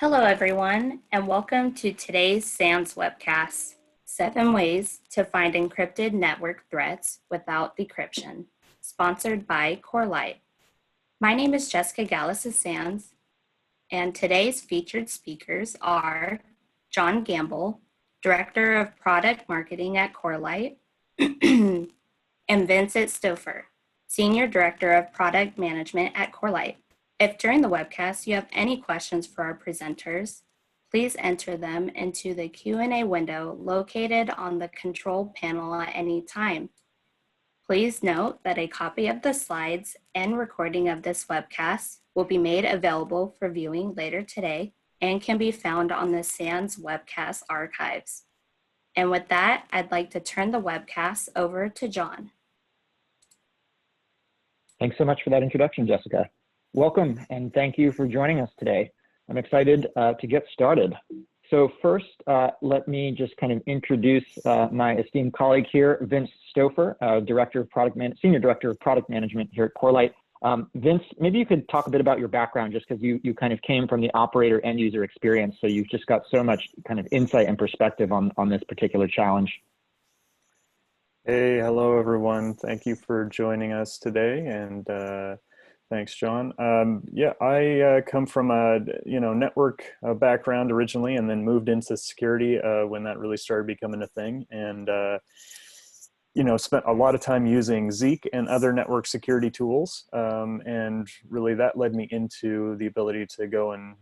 Hello, everyone, and welcome to today's SANS webcast, 7 Ways to Find Encrypted Network Threats Without Decryption, sponsored by Corelight. My name is Jessica Gallus of SANS, and today's featured speakers are John Gamble, Director of Product Marketing at Corelight, and Vincent Stouffer, Senior Director of Product Management at Corelight. If during the webcast you have any questions for our presenters, please enter them into the Q&A window located on the control panel at any time. Please note that a copy of the slides and recording of this webcast will be made available for viewing later today and can be found on the SANS webcast archives. And with that, I'd like to turn the webcast over to John. Thanks so much for that introduction, Jessica. Welcome, and thank you for joining us today. I'm excited to get started. So first, let me just kind of introduce my esteemed colleague here, Vince Stouffer, Senior Director of Product Management here at Corelight. Vince, maybe you could talk a bit about your background, just because you kind of came from the operator end user experience, so you've just got so much kind of insight and perspective on this particular challenge. Hey, hello everyone. Thank you for joining us today, and thanks, John. Yeah, I come from a network background originally, and then moved into security when that really started becoming a thing, and spent a lot of time using Zeek and other network security tools, and really that led me into the ability to go and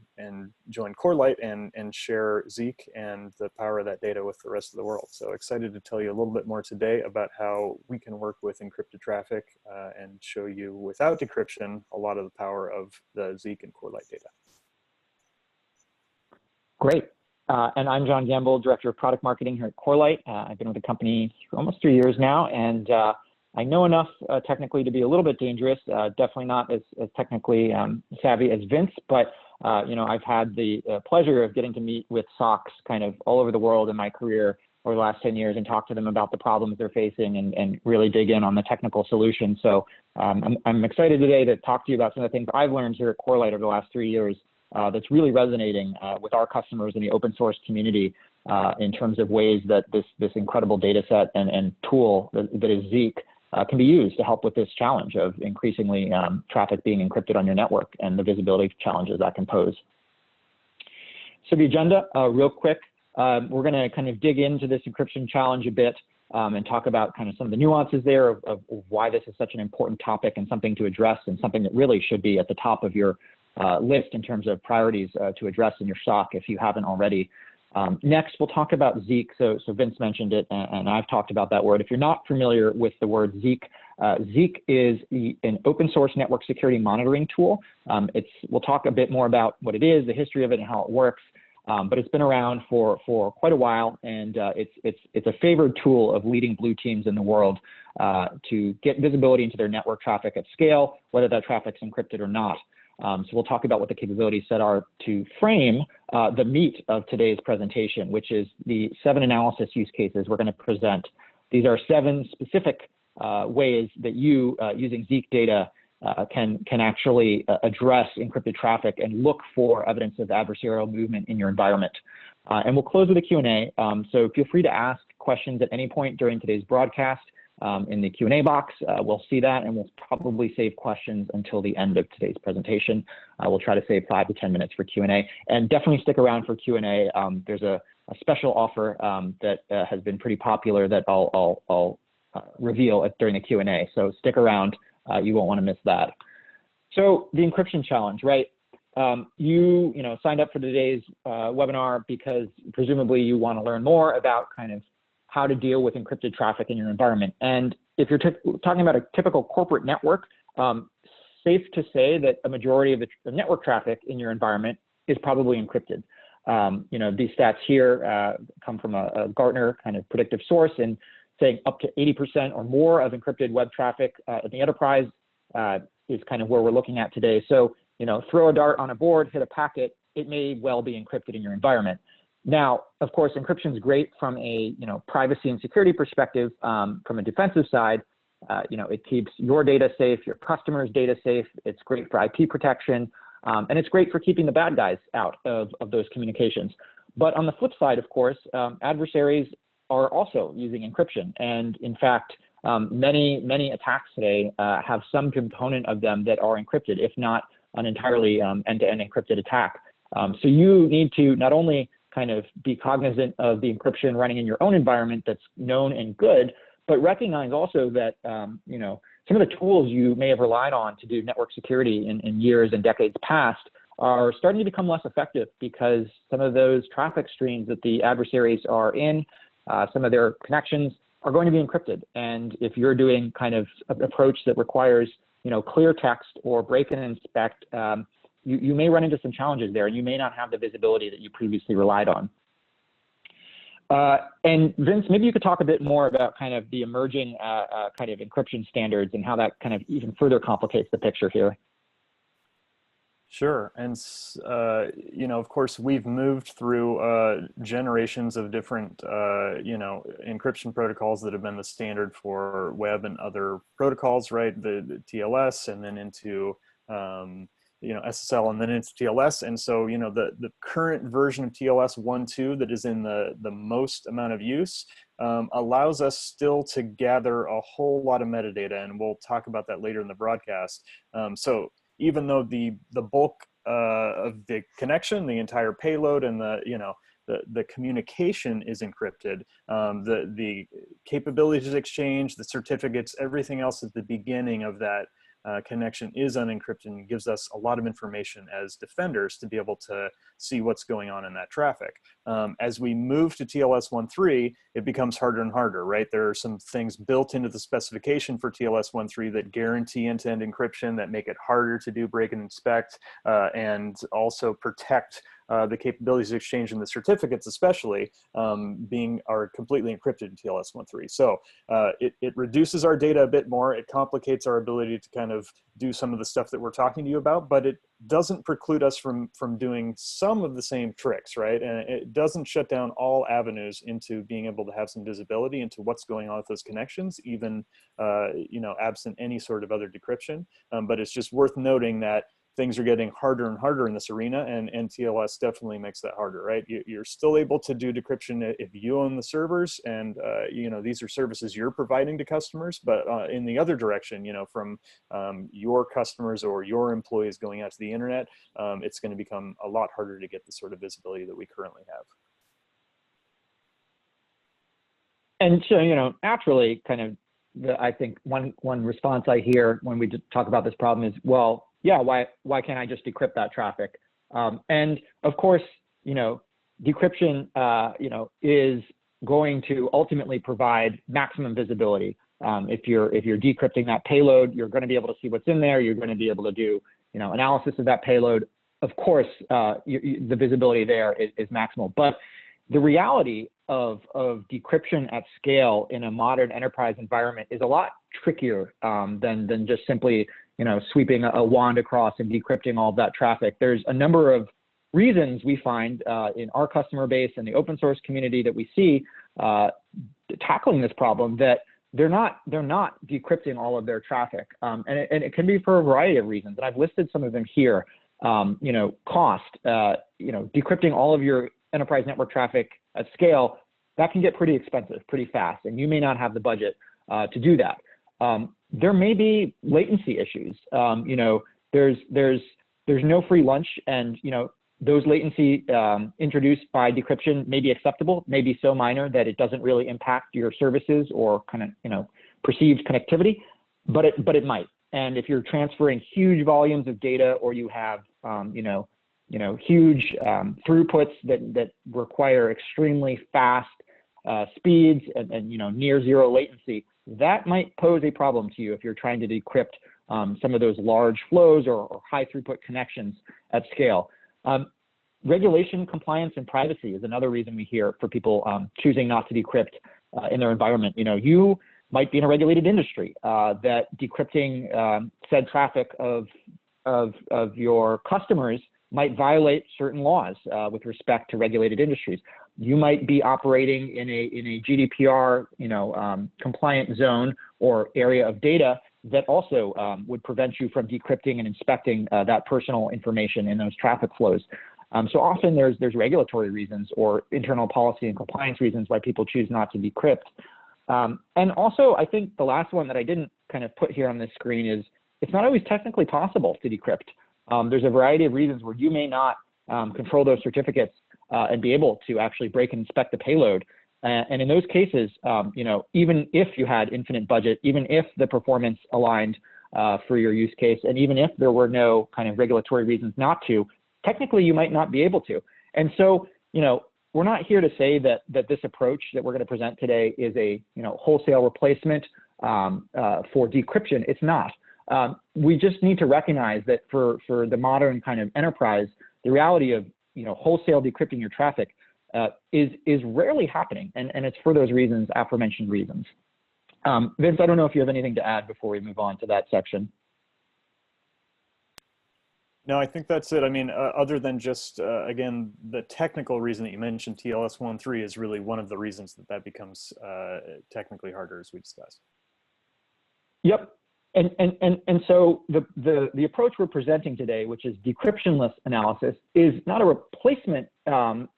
join Corelight and share Zeek and the power of that data with the rest of the world. So excited to tell you a little bit more today about how we can work with encrypted traffic and show you without decryption a lot of the power of the Zeek and Corelight data. Great. And I'm John Gamble, Director of Product Marketing here at Corelight. I've been with the company for almost 3 years now, and I know enough technically to be a little bit dangerous, definitely not as technically savvy as Vince, but I've had the pleasure of getting to meet with SOCs kind of all over the world in my career over the last 10 years and talk to them about the problems they're facing and really dig in on the technical solution. So I'm excited today to talk to you about some of the things I've learned here at Corelight over the last 3 years that's really resonating with our customers in the open source community in terms of ways that this incredible data set and tool that is Zeek can be used to help with this challenge of increasingly traffic being encrypted on your network and the visibility challenges that can pose. So the agenda, real quick, we're going to kind of dig into this encryption challenge a bit and talk about kind of some of the nuances there of why this is such an important topic and something to address and something that really should be at the top of your list in terms of priorities to address in your SOC if you haven't already. Next, we'll talk about Zeek. So Vince mentioned it, and I've talked about that word. If you're not familiar with the word Zeek, Zeek is an open source network security monitoring tool. We'll talk a bit more about what it is, the history of it, and how it works. But it's been around for quite a while, and it's a favored tool of leading blue teams in the world to get visibility into their network traffic at scale, whether that traffic's encrypted or not. So we'll talk about what the capability set are to frame the meat of today's presentation, which is the 7 analysis use cases we're going to present. These are 7 specific ways that you, using Zeek data, can actually address encrypted traffic and look for evidence of adversarial movement in your environment. And we'll close with a Q&A, so feel free to ask questions at any point during today's broadcast. In the Q&A box, we'll see that, and we'll probably save questions until the end of today's presentation. We'll try to save 5 to 10 minutes for Q&A, and definitely stick around for Q&A. There's a special offer that has been pretty popular that I'll reveal during the Q&A, so stick around. You won't want to miss that. So the encryption challenge, right? You signed up for today's webinar because presumably you want to learn more about kind of how to deal with encrypted traffic in your environment. And if you're talking about a typical corporate network, safe to say that a majority of the network traffic in your environment is probably encrypted. These stats here come from a Gartner kind of predictive source, and saying up to 80% or more of encrypted web traffic in the enterprise is kind of where we're looking at today. So, throw a dart on a board, hit a packet, it may well be encrypted in your environment. Now, of course, encryption is great from a privacy and security perspective. From a defensive side, it keeps your data safe, your customers' data safe. It's great for IP protection. And it's great for keeping the bad guys out of those communications. But on the flip side, of course, adversaries are also using encryption. And in fact, many attacks today have some component of them that are encrypted, if not an entirely end-to-end encrypted attack. So you need to not only kind of be cognizant of the encryption running in your own environment that's known and good, but recognize also that you know, some of the tools you may have relied on to do network security in years and decades past are starting to become less effective because some of those traffic streams that the adversaries are in, some of their connections are going to be encrypted. And if you're doing kind of an approach that requires, you know, clear text or break and inspect, you may run into some challenges there, and you may not have the visibility that you previously relied on. And Vince, maybe you could talk a bit more about kind of the emerging kind of encryption standards and how that kind of even further complicates the picture here. Sure. And, you know, of course, we've moved through generations of different, you know, encryption protocols that have been the standard for web and other protocols, right? The TLS, and then into, you know, SSL, and then into TLS. And so, you know, the current version of TLS 1.2 that is in the most amount of use allows us still to gather a whole lot of metadata. And we'll talk about that later in the broadcast. So even though the bulk of the connection, the entire payload, and the communication is encrypted, the capabilities exchange, the certificates, everything else at the beginning of that connection is unencrypted, and gives us a lot of information as defenders to be able to see what's going on in that traffic. As we move to TLS 1.3, it becomes harder and harder, right? There are some things built into the specification for TLS 1.3 that guarantee end-to-end encryption, that make it harder to do break and inspect, and also protect the capabilities of exchange and the certificates, especially, are completely encrypted in TLS 1.3. So it reduces our data a bit more. It complicates our ability to kind of do some of the stuff that we're talking to you about, but it doesn't preclude us from doing some of the same tricks, right? And it doesn't shut down all avenues into being able to have some visibility into what's going on with those connections, even you know, absent any sort of other decryption. But it's just worth noting that things are getting harder and harder in this arena, and TLS definitely makes that harder, right? You're still able to do decryption if you own the servers, and you know, these are services you're providing to customers. But in the other direction, you know, from your customers or your employees going out to the internet, it's going to become a lot harder to get the sort of visibility that we currently have. And so, you know, naturally, kind of, I think one response I hear when we talk about this problem is, well, yeah, why can't I just decrypt that traffic? And of course, you know, decryption, you know, is going to ultimately provide maximum visibility. If you're decrypting that payload, you're going to be able to see what's in there. You're going to be able to do, you know, analysis of that payload. Of course, the visibility there is maximal. But the reality of decryption at scale in a modern enterprise environment is a lot trickier than just simply, you know, sweeping a wand across and decrypting all of that traffic. There's a number of reasons we find in our customer base and the open source community that we see tackling this problem that they're not decrypting all of their traffic, and it can be for a variety of reasons. And I've listed some of them here. You know, cost. You know, decrypting all of your enterprise network traffic at scale, that can get pretty expensive pretty fast, and you may not have the budget to do that. There may be latency issues. You know, there's no free lunch, and you know, those latency introduced by decryption may be acceptable, may be so minor that it doesn't really impact your services or kind of, you know, perceived connectivity, but it might. And if you're transferring huge volumes of data, or you have you know, huge throughputs that require extremely fast speeds and you know, near zero latency, that might pose a problem to you if you're trying to decrypt some of those large flows or high throughput connections at scale. Regulation, compliance, and privacy is another reason we hear for people choosing not to decrypt in their environment. You know, you might be in a regulated industry that decrypting said traffic of your customers might violate certain laws with respect to regulated industries. You might be operating in a GDPR, you know, compliant zone or area of data that also would prevent you from decrypting and inspecting that personal information in those traffic flows. So often there's regulatory reasons or internal policy and compliance reasons why people choose not to decrypt. And also, I think the last one that I didn't kind of put here on this screen is it's not always technically possible to decrypt. There's a variety of reasons where you may not control those certificates and be able to actually break and inspect the payload. And in those cases, you know, even if you had infinite budget, even if the performance aligned for your use case, and even if there were no kind of regulatory reasons not to, technically you might not be able to. And so, you know, we're not here to say that this approach that we're going to present today is a, you know, wholesale replacement for decryption. It's not. We just need to recognize that for the modern kind of enterprise, the reality of, you know, wholesale decrypting your traffic is rarely happening, and it's for those reasons, aforementioned reasons. Vince, I don't know if you have anything to add before we move on to that section. No, I think that's it. I mean, other than just, again, the technical reason that you mentioned, TLS 1.3 is really one of the reasons that becomes technically harder, as we discussed. Yep. And so the approach we're presenting today, which is decryptionless analysis, is not a replacement.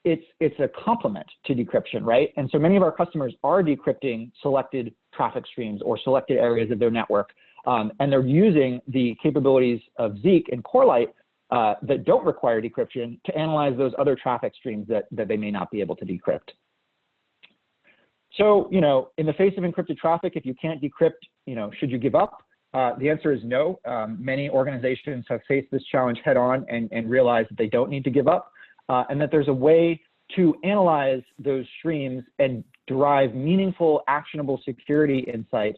It's a complement to decryption, right? And so many of our customers are decrypting selected traffic streams or selected areas of their network, and they're using the capabilities of Zeek and Corelight that don't require decryption to analyze those other traffic streams that they may not be able to decrypt. So, you know, in the face of encrypted traffic, if you can't decrypt, you know, should you give up? The answer is no. Many organizations have faced this challenge head on and realized that they don't need to give up, and that there's a way to analyze those streams and derive meaningful, actionable security insight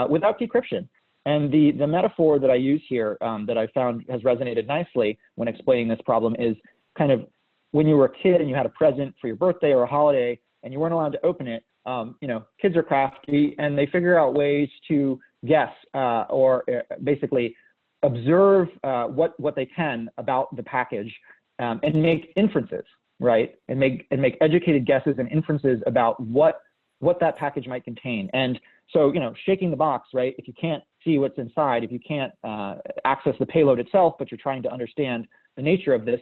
without decryption. And the metaphor that I use here that I found has resonated nicely when explaining this problem is kind of when you were a kid and you had a present for your birthday or a holiday and you weren't allowed to open it. You know, kids are crafty and they figure out ways to guess or basically observe what they can about the package and make inferences, right? And make educated guesses and inferences about what that package might contain. And so, you know, shaking the box, right? If you can't see what's inside, if you can't access the payload itself, but you're trying to understand the nature of this,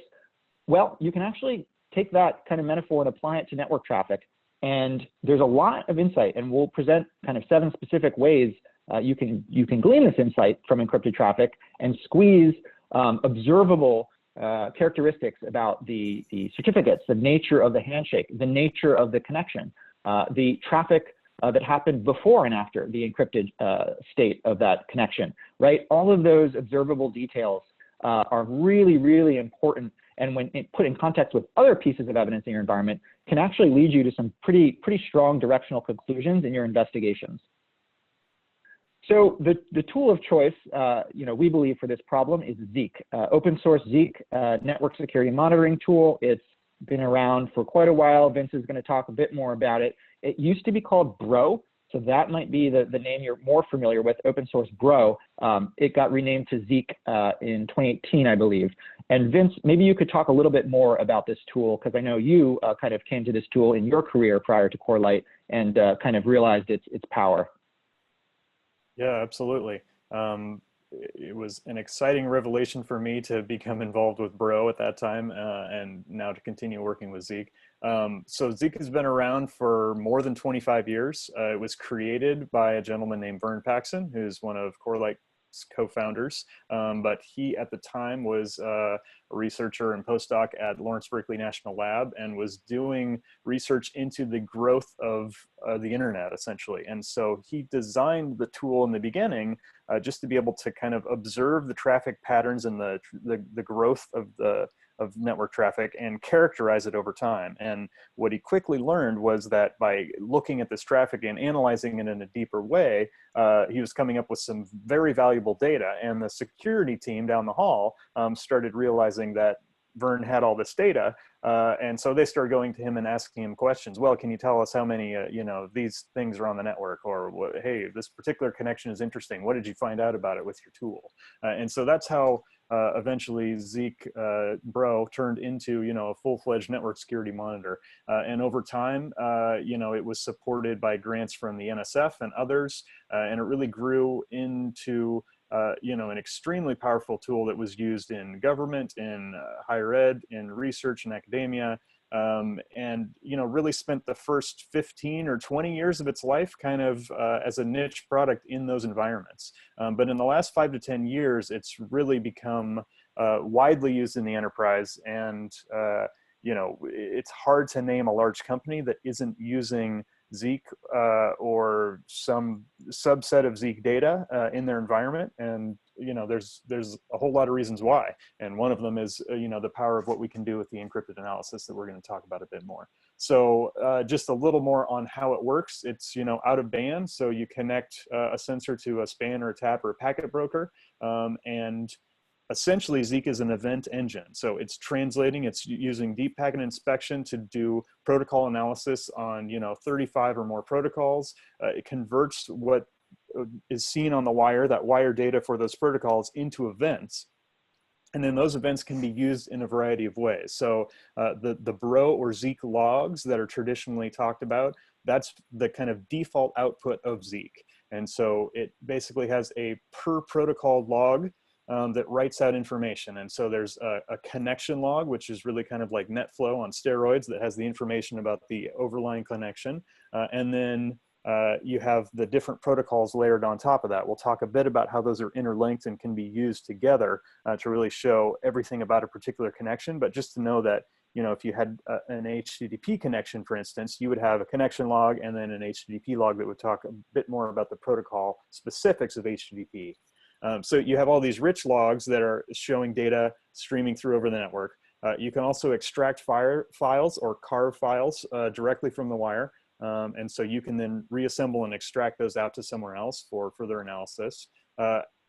well, you can actually take that kind of metaphor and apply it to network traffic. And there's a lot of insight, and we'll present kind of 7 specific ways you can glean this insight from encrypted traffic and squeeze observable characteristics about the certificates, the nature of the handshake, the nature of the connection, the traffic that happened before and after the encrypted state of that connection, right? All of those observable details are really, really important, and when put in context with other pieces of evidence in your environment, can actually lead you to some pretty strong directional conclusions in your investigations. So the tool of choice, you know, we believe for this problem is Zeek, open source Zeek network security monitoring tool. It's been around for quite a while. Vince is going to talk a bit more about it. It used to be called Bro, so that might be the name you're more familiar with, open source Bro. It got renamed to Zeek in 2018, I believe. And Vince, maybe you could talk a little bit more about this tool, because I know you kind of came to this tool in your career prior to Corelight and kind of realized its power. Yeah, absolutely. It was an exciting revelation for me to become involved with Bro at that time, and now to continue working with Zeek. So Zeek has been around for more than 25 years. It was created by a gentleman named Vern Paxson, who's one of Corelight's co-founders, but he at the time was a researcher and postdoc at Lawrence Berkeley National Lab and was doing research into the growth of the internet, essentially. And so he designed the tool in the beginning just to be able to kind of observe the traffic patterns and the growth of network traffic and characterize it over time. And what he quickly learned was that by looking at this traffic and analyzing it in a deeper way, he was coming up with some very valuable data. And the security team down the hall started realizing that Vern had all this data, and so they started going to him and asking him questions. Well, can you tell us how many, you know, these things are on the network? Or, hey, this particular connection is interesting. What did you find out about it with your tool? And so that's how eventually Zeek Bro turned into, a full-fledged network security monitor. And over time, it was supported by grants from the NSF and others, and it really grew into an extremely powerful tool that was used in government, in higher ed, in research and academia, and really spent the first 15 or 20 years of its life kind of as a niche product in those environments. But in the last 5 to 10 years, it's really become widely used in the enterprise, and it's hard to name a large company that isn't using Zeek or some subset of Zeek data in their environment. And there's a whole lot of reasons why, and one of them is the power of what we can do with the encrypted analysis that we're going to talk about a bit more. So just a little more on how it works. It's out of band, so you connect a sensor to a span or a tap or a packet broker, and essentially, Zeek is an event engine. So it's translating, it's using deep packet inspection to do protocol analysis on 35 or more protocols. It converts what is seen on the wire, that wire data for those protocols, into events. And then those events can be used in a variety of ways. So the Bro or Zeek logs that are traditionally talked about, that's the kind of default output of Zeek. And so it basically has a per protocol log that writes out information. And so there's a connection log, which is really kind of like NetFlow on steroids, that has the information about the overlying connection. And then you have the different protocols layered on top of that. We'll talk a bit about how those are interlinked and can be used together to really show everything about a particular connection. But just to know that, if you had an HTTP connection, for instance, you would have a connection log and then an HTTP log that would talk a bit more about the protocol specifics of HTTP. So you have all these rich logs that are showing data streaming through over the network. You can also extract files or carve files directly from the wire. And so you can then reassemble and extract those out to somewhere else for further analysis.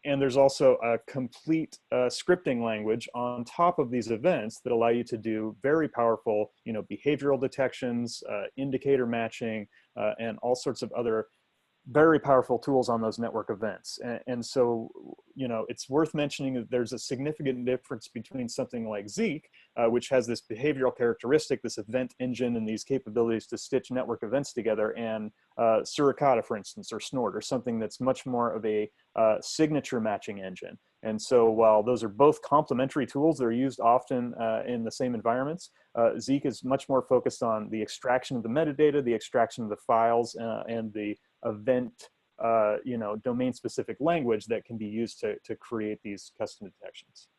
And there's also a complete scripting language on top of these events that allow you to do very powerful, behavioral detections, indicator matching, and all sorts of other very powerful tools on those network events. And so, it's worth mentioning that there's a significant difference between something like Zeek, which has this behavioral characteristic, this event engine, and these capabilities to stitch network events together, and Suricata, for instance, or Snort, or something that's much more of a signature matching engine. And so while those are both complementary tools that are used often in the same environments, Zeek is much more focused on the extraction of the metadata, the extraction of the files, and the event, domain-specific language that can be used to create these custom detections.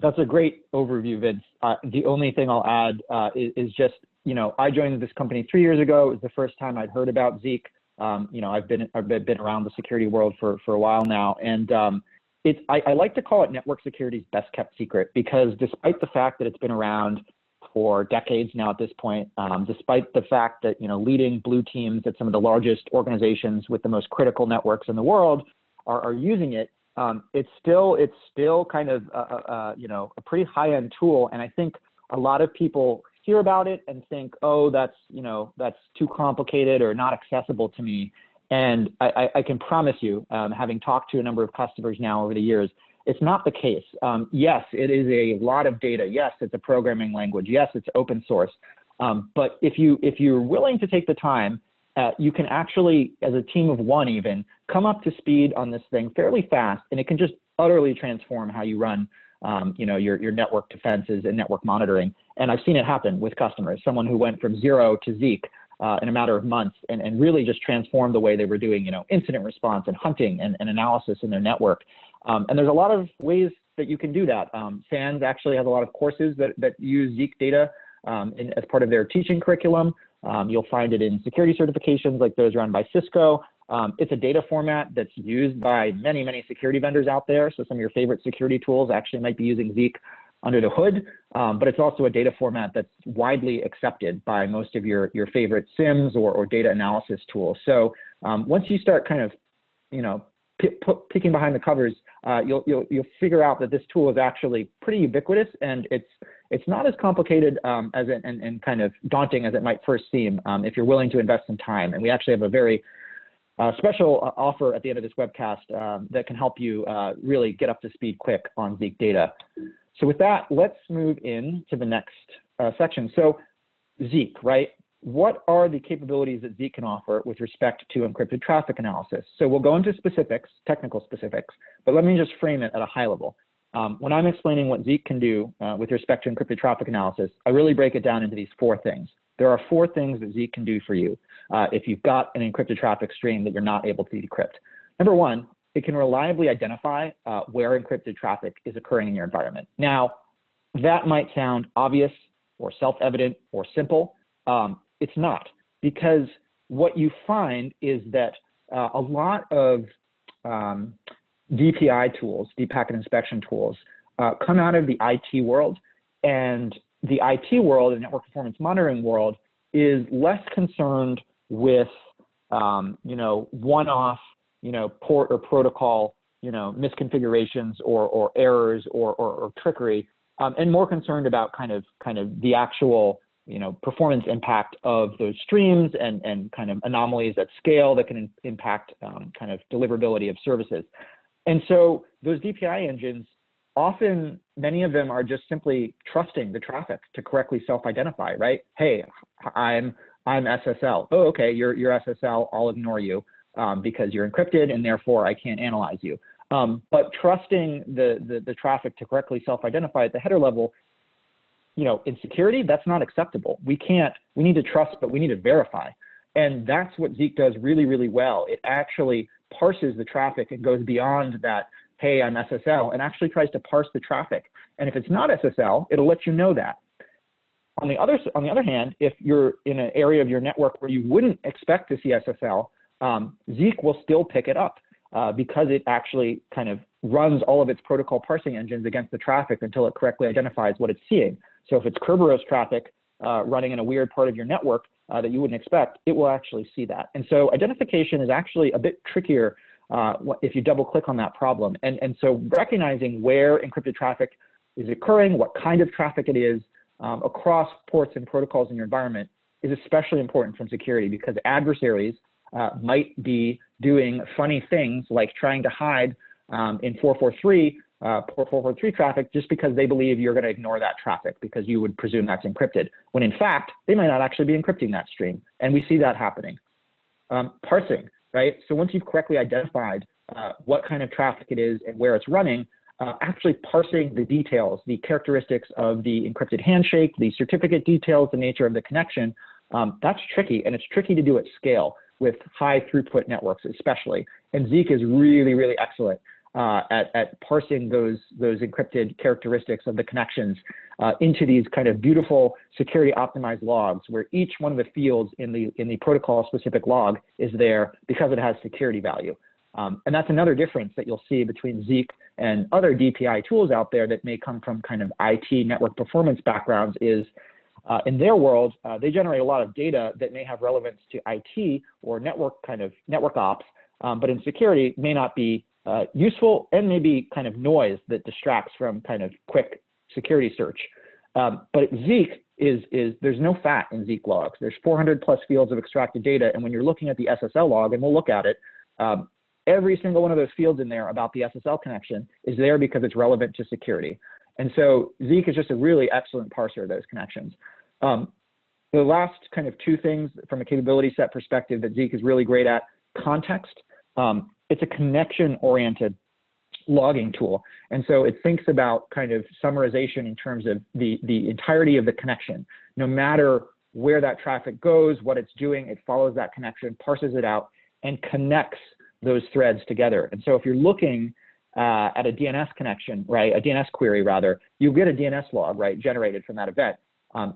That's a great overview, Vince. The only thing I'll add is just, I joined this company 3 years ago. It was the first time I'd heard about Zeek. I've been around the security world for a while now, and I like to call it network security's best kept secret, because despite the fact that it's been around for decades now at this point, despite the fact that leading blue teams at some of the largest organizations with the most critical networks in the world are using it, it's still kind of a pretty high-end tool. And I think a lot of people hear about it and think, oh, that's too complicated or not accessible to me. And I can promise you, having talked to a number of customers now over the years, it's not the case. Yes, it is a lot of data. Yes, it's a programming language. Yes, it's open source. But if you're willing to take the time, you can actually, as a team of one even, come up to speed on this thing fairly fast, and it can just utterly transform how you run your network defenses and network monitoring. And I've seen it happen with customers, someone who went from 0 to Zeek in a matter of months, and really just transformed the way they were doing incident response and hunting and analysis in their network. And there's a lot of ways that you can do that. SANS actually has a lot of courses that use Zeek data as part of their teaching curriculum. You'll find it in security certifications like those run by Cisco. It's a data format that's used by many, many security vendors out there. So some of your favorite security tools actually might be using Zeek under the hood, but it's also a data format that's widely accepted by most of your favorite SIMs or data analysis tools. So once you start kind of, picking behind the covers, you'll figure out that this tool is actually pretty ubiquitous, and it's not as complicated and kind of daunting as it might first seem if you're willing to invest some time. And we actually have a very special offer at the end of this webcast that can help you really get up to speed quick on Zeek data. So with that, let's move into the next section. So Zeek, right? What are the capabilities that Zeek can offer with respect to encrypted traffic analysis? So we'll go into specifics, technical specifics, but let me just frame it at a high level. When I'm explaining what Zeek can do with respect to encrypted traffic analysis, I really break it down into these 4 things. There are 4 things that Zeek can do for you if you've got an encrypted traffic stream that you're not able to decrypt. Number 1, it can reliably identify where encrypted traffic is occurring in your environment. Now, that might sound obvious or self-evident or simple. It's not, because what you find is that a lot of DPI tools, deep packet inspection tools, come out of the IT world, and the IT world and network performance monitoring world is less concerned with, one-off, port or protocol, misconfigurations or errors or trickery, and more concerned about kind of the actual, performance impact of those streams and kind of anomalies at scale that can impact kind of deliverability of services. And so those DPI engines, often many of them are just simply trusting the traffic to correctly self-identify, right? Hey, I'm SSL. Oh, okay, you're SSL. I'll ignore you because you're encrypted, and therefore I can't analyze you. But trusting the traffic to correctly self-identify at the header level, in security, that's not acceptable. We need to trust, but we need to verify. And that's what Zeek does really, really well. It actually parses the traffic and goes beyond that, hey, I'm SSL, and actually tries to parse the traffic. And if it's not SSL, it'll let you know that. On the other hand, if you're in an area of your network where you wouldn't expect to see SSL, Zeek will still pick it up because it actually kind of runs all of its protocol parsing engines against the traffic until it correctly identifies what it's seeing. So if it's Kerberos traffic running in a weird part of your network that you wouldn't expect, it will actually see that. And so identification is actually a bit trickier if you double click on that problem. And so recognizing where encrypted traffic is occurring, what kind of traffic it is across ports and protocols in your environment is especially important from security, because adversaries might be doing funny things like trying to hide in 443, port 443 traffic just because they believe you're going to ignore that traffic because you would presume that's encrypted, when in fact, they might not actually be encrypting that stream. And we see that happening. Parsing, right? So once you've correctly identified what kind of traffic it is and where it's running, actually parsing the details, the characteristics of the encrypted handshake, the certificate details, the nature of the connection, that's tricky, and it's tricky to do at scale with high throughput networks especially. And Zeek is really, really excellent at parsing those encrypted characteristics of the connections into these kind of beautiful security optimized logs, where each one of the fields in the protocol specific log is there because it has security value. And that's another difference that you'll see between Zeek and other DPI tools out there that may come from kind of IT network performance backgrounds is in their world, they generate a lot of data that may have relevance to IT or network ops, but in security may not be useful, and maybe kind of noise that distracts from kind of quick security search. But Zeek there's no fat in Zeek logs. There's 400 plus fields of extracted data, and when you're looking at the SSL log, and we'll look at it, every single one of those fields in there about the SSL connection is there because it's relevant to security. And so Zeek is just a really excellent parser of those connections. The last kind of 2 things from a capability set perspective that Zeek is really great at: context. It's a connection-oriented logging tool. And so it thinks about kind of summarization in terms of the entirety of the connection. No matter where that traffic goes, what it's doing, it follows that connection, parses it out, and connects those threads together. And so if you're looking at a DNS connection, right, a DNS query rather, you'll get a DNS log, right, generated from that event.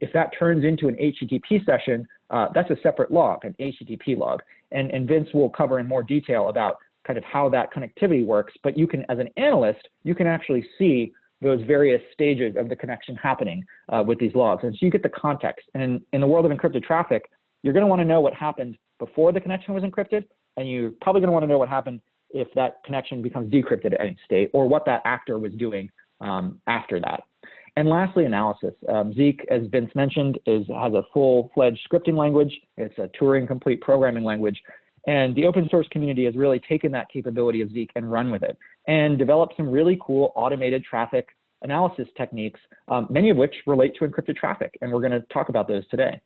If that turns into an HTTP session, that's a separate log, an HTTP log. And Vince will cover in more detail about kind of how that connectivity works. But you can, as an analyst, you can actually see those various stages of the connection happening with these logs. And so you get the context. And in the world of encrypted traffic, you're going to want to know what happened before the connection was encrypted, and you're probably going to want to know what happened if that connection becomes decrypted at any state, or what that actor was doing after that. And lastly, analysis. Zeek, as Vince mentioned, has a full-fledged scripting language. It's a Turing-complete programming language. And the open source community has really taken that capability of Zeek and run with it and developed some really cool automated traffic analysis techniques, many of which relate to encrypted traffic. And we're going to talk about those today.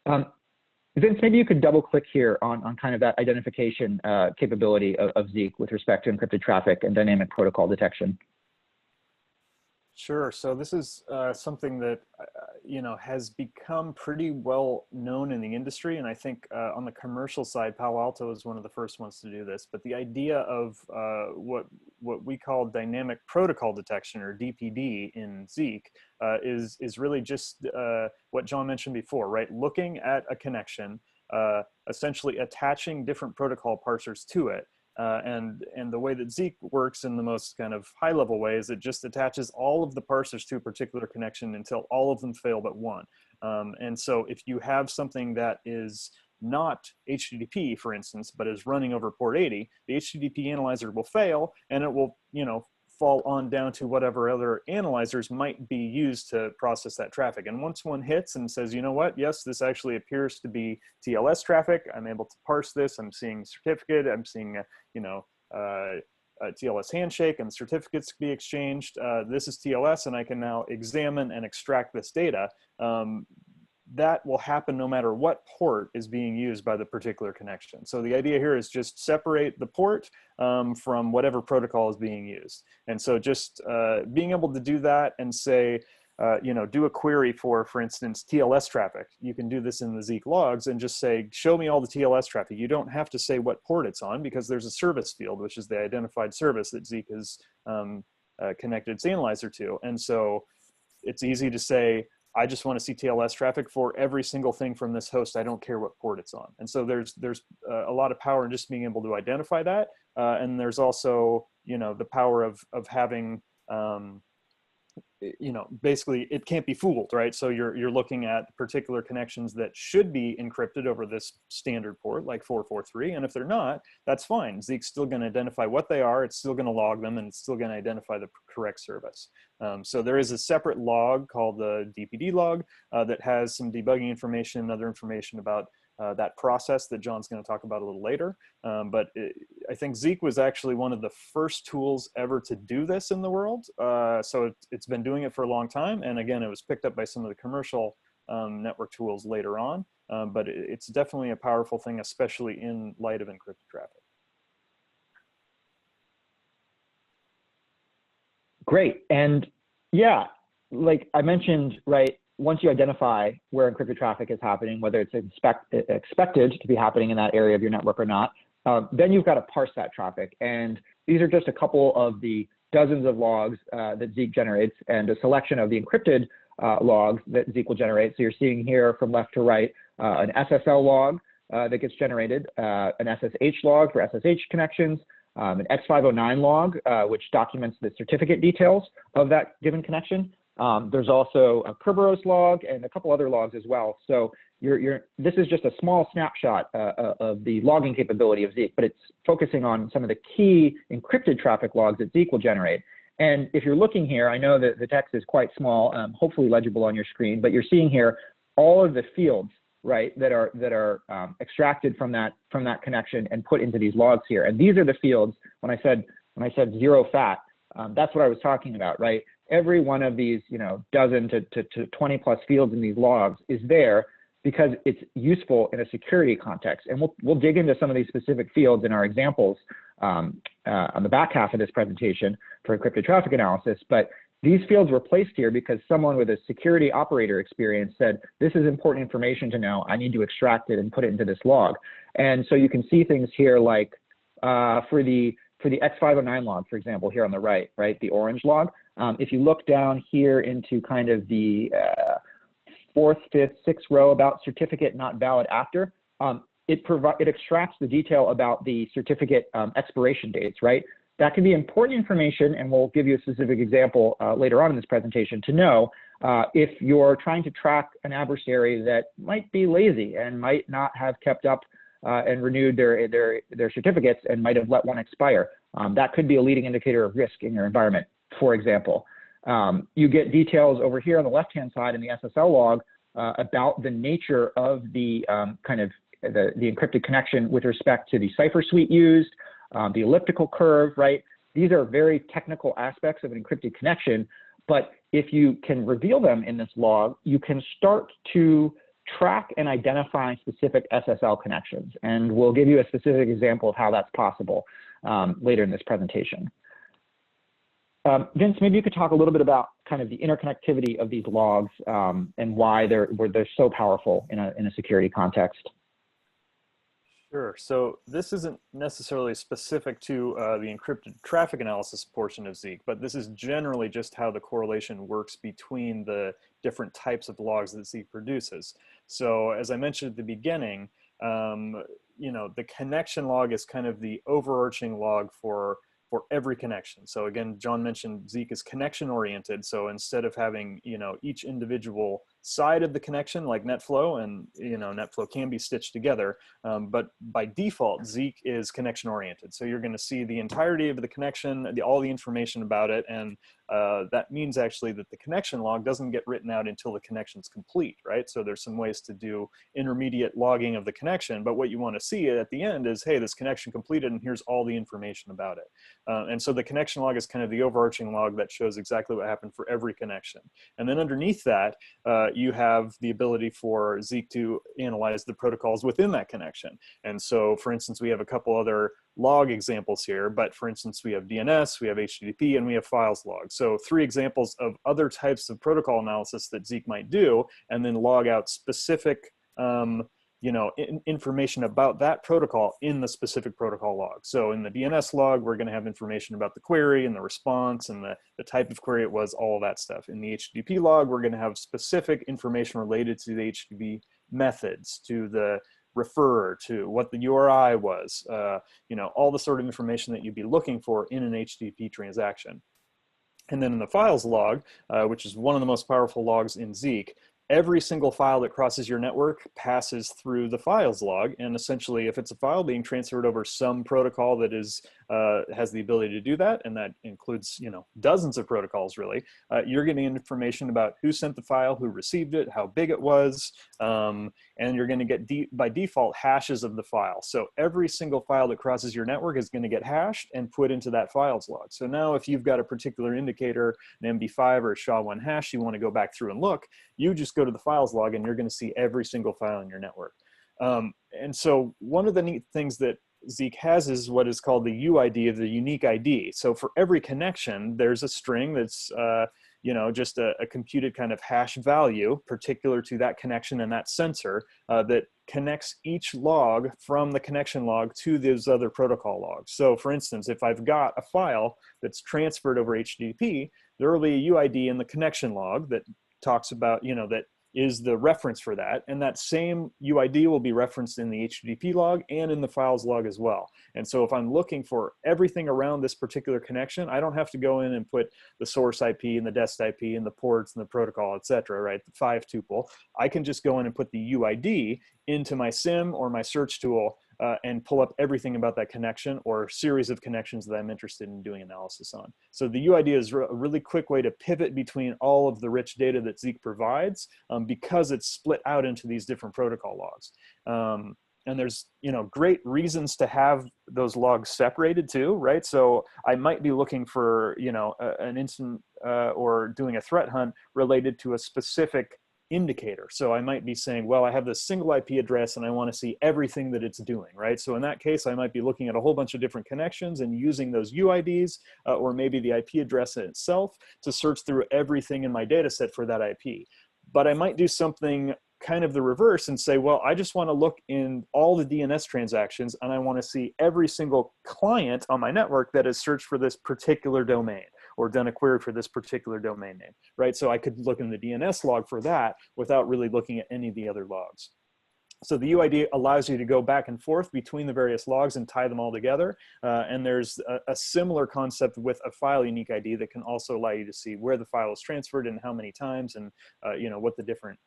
Vince, maybe you could double click here on kind of that identification capability of Zeek with respect to encrypted traffic and dynamic protocol detection. Sure. So this is something that has become pretty well known in the industry, and I think on the commercial side, Palo Alto is one of the first ones to do this. But the idea of what we call dynamic protocol detection, or DPD, in Zeek is really just what John mentioned before, right? Looking at a connection, essentially attaching different protocol parsers to it. And the way that Zeek works in the most kind of high level way is it just attaches all of the parsers to a particular connection until all of them fail but one. And so if you have something that is not HTTP, for instance, but is running over port 80, the HTTP analyzer will fail, and it will, fall on down to whatever other analyzers might be used to process that traffic. And once one hits and says, you know what, yes, this actually appears to be TLS traffic, I'm able to parse this, I'm seeing certificate, I'm seeing, a TLS handshake and certificates be exchanged, this is TLS, and I can now examine and extract this data. That will happen no matter what port is being used by the particular connection. So the idea here is just separate the port from whatever protocol is being used. And so just being able to do that and say, do a query for instance, TLS traffic. You can do this in the Zeek logs and just say, show me all the TLS traffic. You don't have to say what port it's on, because there's a service field, which is the identified service that Zeek has connected its analyzer to. And so it's easy to say, I just want to see TLS traffic for every single thing from this host. I don't care what port it's on. And so there's a lot of power in just being able to identify that. And there's also, the power of having, basically it can't be fooled, right? So you're looking at particular connections that should be encrypted over this standard port, like 443. And if they're not, that's fine. Zeek's still going to identify what they are. It's still going to log them, and it's still going to identify the correct service. So there is a separate log called the DPD log that has some debugging information and other information about that process that John's going to talk about a little later. But I think Zeek was actually one of the first tools ever to do this in the world. So it's been doing it for a long time. And again, it was picked up by some of the commercial network tools later on. But it's definitely a powerful thing, especially in light of encrypted traffic. Great. And yeah, like I mentioned, right, once you identify where encrypted traffic is happening, whether it's expected to be happening in that area of your network or not, then you've got to parse that traffic. And these are just a couple of the dozens of logs that Zeek generates, and a selection of the encrypted logs that Zeek will generate. So you're seeing here from left to right an SSL log that gets generated, an SSH log for SSH connections, an X509 log, which documents the certificate details of that given connection. There's also a Kerberos log and a couple other logs as well. So this is just a small snapshot of the logging capability of Zeek, but it's focusing on some of the key encrypted traffic logs that Zeek will generate. And if you're looking here, I know that the text is quite small, hopefully legible on your screen, but you're seeing here all of the fields, right, that are extracted from that connection and put into these logs here. And these are the fields. When I said zero fat, that's what I was talking about, right? Every one of these, dozen to 20 plus fields in these logs is there because it's useful in a security context. And we'll dig into some of these specific fields in our examples on the back half of this presentation for encrypted traffic analysis. But these fields were placed here because someone with a security operator experience said, this is important information to know. I need to extract it and put it into this log. And so you can see things here like for the X509 log, for example, here on the right, the orange log. If you look down here into kind of the fourth, fifth, sixth row about certificate not valid after, it extracts the detail about the certificate expiration dates, right? That can be important information, and we'll give you a specific example later on in this presentation to know if you're trying to track an adversary that might be lazy and might not have kept up and renewed their certificates and might have let one expire. That could be a leading indicator of risk in your environment, for example. You get details over here on the left-hand side in the SSL log about the nature of the kind of the encrypted connection with respect to the cipher suite used, the elliptical curve, right? These are very technical aspects of an encrypted connection, but if you can reveal them in this log, you can start to track and identify specific SSL connections. And we'll give you a specific example of how that's possible later in this presentation. Vince, maybe you could talk a little bit about kind of the interconnectivity of these logs and why they're so powerful in a security context. Sure. So this isn't necessarily specific to the encrypted traffic analysis portion of Zeek, but this is generally just how the correlation works between the different types of logs that Zeek produces. So as I mentioned at the beginning, you know, the connection log is kind of the overarching log for every connection. So again, John mentioned Zeek is connection oriented. So instead of having, you know, each individual side of the connection like NetFlow, and, you know, NetFlow can be stitched together, but by default, Zeek is connection oriented. So you're going to see the entirety of the connection, all the information about it. And that means actually that the connection log doesn't get written out until the connection's complete, right? So there's some ways to do intermediate logging of the connection, but what you want to see at the end is, hey, this connection completed and here's all the information about it. And so the connection log is kind of the overarching log that shows exactly what happened for every connection. And then underneath that, you have the ability for Zeek to analyze the protocols within that connection. And so, for instance, we have a couple other log examples here, but for instance, we have DNS, we have HTTP, and we have files log. So 3 examples of other types of protocol analysis that Zeek might do, and then log out specific you know, information about that protocol in the specific protocol log. So in the DNS log, we're going to have information about the query and the response and the type of query it was, all of that stuff. In the HTTP log, we're going to have specific information related to the HTTP methods, to the referrer, to what the URI was, you know, all the sort of information that you'd be looking for in an HTTP transaction. And then in the files log, which is one of the most powerful logs in Zeek, every single file that crosses your network passes through the files log. And essentially, if it's a file being transferred over some protocol that is has the ability to do that, and that includes, you know, dozens of protocols really, you're getting information about who sent the file, who received it, how big it was, and you're going to get by default hashes of the file. So every single file that crosses your network is going to get hashed and put into that files log. So now if you've got a particular indicator, an MD5 or a SHA-1 hash, you want to go back through and look, you just go to the files log and you're going to see every single file in your network. And so one of the neat things that Zeek has is what is called the UID of the unique ID. So for every connection, there's a string that's you know, just a computed kind of hash value particular to that connection and that sensor that connects each log from the connection log to those other protocol logs. So for instance, if I've got a file that's transferred over HTTP, there will be a UID in the connection log that talks about, you know, that is the reference for that. And that same UID will be referenced in the HTTP log and in the files log as well. And so if I'm looking for everything around this particular connection, I don't have to go in and put the source IP and the dest IP and the ports and the protocol, et cetera, right? The 5 tuple. I can just go in and put the UID into my SIM or my search tool and pull up everything about that connection or series of connections that I'm interested in doing analysis on. So the UID is a really quick way to pivot between all of the rich data that Zeek provides because it's split out into these different protocol logs. And there's, you know, great reasons to have those logs separated too, right? So I might be looking for, you know, an instant or doing a threat hunt related to a specific indicator. So I might be saying, well, I have this single IP address and I want to see everything that it's doing, right? So in that case, I might be looking at a whole bunch of different connections and using those UIDs or maybe the IP address itself to search through everything in my data set for that IP. But I might do something kind of the reverse and say, well, I just want to look in all the DNS transactions and I want to see every single client on my network that has searched for this particular domain or done a query for this particular domain name, right? So I could look in the DNS log for that without really looking at any of the other logs. So the UID allows you to go back and forth between the various logs and tie them all together. And there's a similar concept with a file unique ID that can also allow you to see where the file is transferred and how many times and you know, what the different